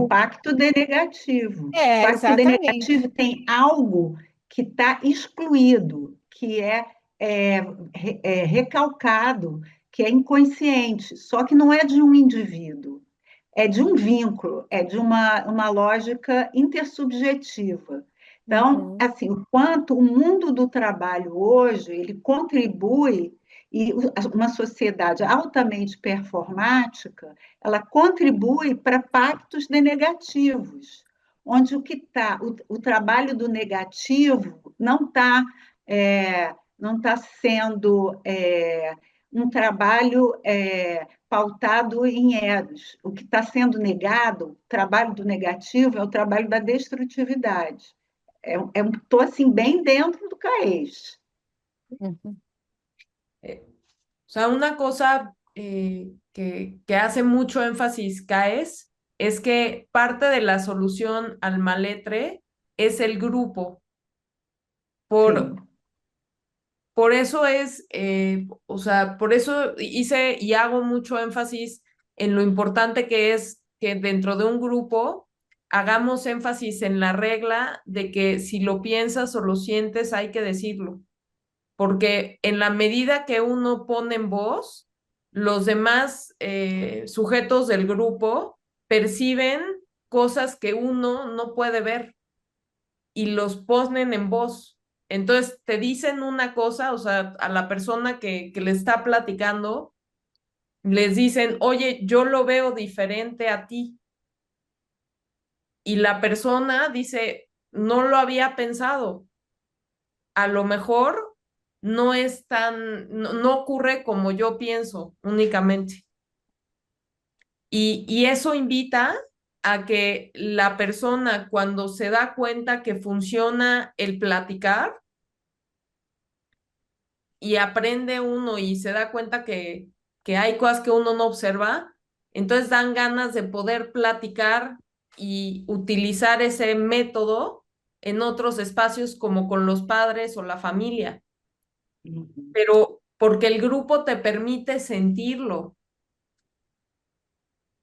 Speaker 8: pacto denegativo. O pacto
Speaker 13: exatamente.
Speaker 8: denegativo tem algo que está excluído, que é recalcado, que é inconsciente, só que não é de um indivíduo, é de um vínculo, é de uma lógica intersubjetiva. Então, assim, o quanto o mundo do trabalho hoje, ele contribui, e uma sociedade altamente performática, ela contribui para pactos negativos, onde o trabalho do negativo não tá sendo um trabalho pautado em eros. O que está sendo negado, o trabalho do negativo, é o trabalho da destrutividade. Estou assim, bem dentro do CAES.
Speaker 3: O sea, una cosa que hace mucho énfasis CAES es que parte de la solución al maletre es el grupo. Por eso o sea, por eso hice y hago mucho énfasis en lo importante que es que dentro de un grupo hagamos énfasis en la regla de que si lo piensas o lo sientes hay que decirlo, porque en la medida que uno pone en voz, los demás sujetos del grupo perciben cosas que uno no puede ver y los ponen en voz. Entonces te dicen una cosa, o sea, a la persona que le está platicando, les dicen, oye, yo lo veo diferente a ti. Y la persona dice, no lo había pensado. A lo mejor no es no ocurre como yo pienso únicamente. Y eso invita a que la persona, cuando se da cuenta que funciona el platicar, y aprende uno y se da cuenta que hay cosas que uno no observa, entonces dan ganas de poder platicar y utilizar ese método en otros espacios como con los padres o la familia. Pero porque el grupo te permite sentirlo.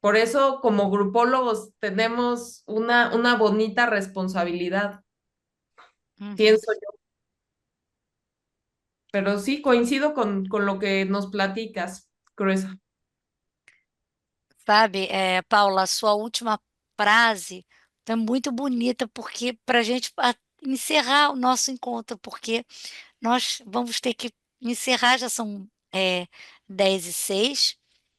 Speaker 3: Por eso, como grupólogos, tenemos una bonita responsabilidad, pienso yo. pero sí coincido con lo que nos platicas, Cruesa.
Speaker 1: Sabe, Paula, a sua última frase é muito bonita, porque para a gente encerrar o nosso encontro, porque nós vamos ter que encerrar, já são 10h06,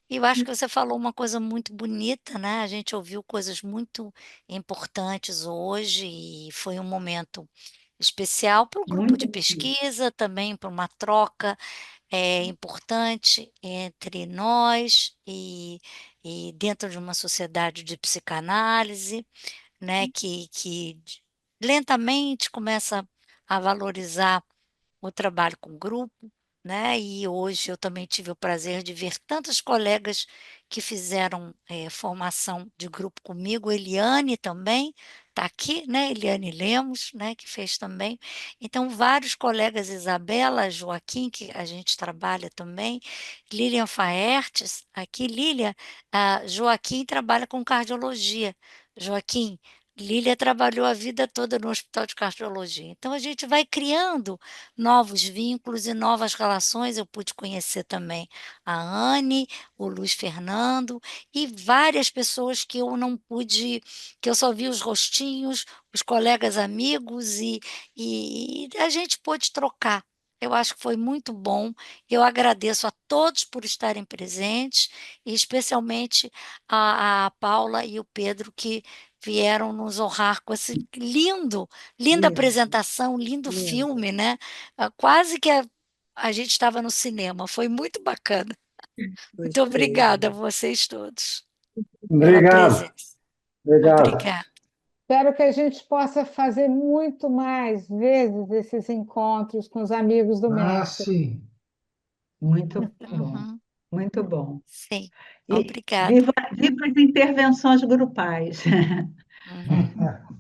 Speaker 1: e eu acho que você falou uma coisa muito bonita, né? A gente ouviu coisas muito importantes hoje e foi um momento especial para o grupo de
Speaker 8: Muito bonito.
Speaker 1: pesquisa, também para uma troca importante entre nós e dentro de uma sociedade de psicanálise, né, que lentamente começa a valorizar o trabalho com grupo, né, e hoje eu também tive o prazer de ver tantos colegas que fizeram, formação de grupo comigo, Eliane também está aqui, né, Eliane Lemos, né, que fez também. Então vários colegas, Isabela, Joaquim, que a gente trabalha também, Lilian Faertes, aqui Lília, Joaquim trabalha com cardiologia. Joaquim, Lília trabalhou a vida toda no hospital de cardiologia. Então a gente vai criando novos vínculos e novas relações. Eu pude conhecer também a Anne, o Luiz Fernando e várias pessoas que eu não pude, que eu só vi os rostinhos, os colegas amigos e a gente pôde trocar. Eu acho que foi muito bom. Eu agradeço a todos por estarem presentes e especialmente a Paula e o Pedro que vieram nos honrar com esse linda
Speaker 11: Lindo,
Speaker 1: apresentação, lindo
Speaker 11: lindo.
Speaker 1: filme, né, quase que a gente estava no cinema, foi muito bacana. Muito
Speaker 11: Gostei.
Speaker 1: obrigada a vocês todos pela
Speaker 12: Obrigado,
Speaker 1: presença.
Speaker 12: obrigado.
Speaker 1: Obrigada.
Speaker 13: Espero que a gente possa fazer muito mais vezes esses encontros com os amigos do mestre.
Speaker 12: Sim.
Speaker 8: Muito bom,
Speaker 1: Uhum.
Speaker 8: muito bom.
Speaker 1: Sim,
Speaker 8: E
Speaker 1: obrigada.
Speaker 8: viva as intervenções grupais.
Speaker 1: Uhum.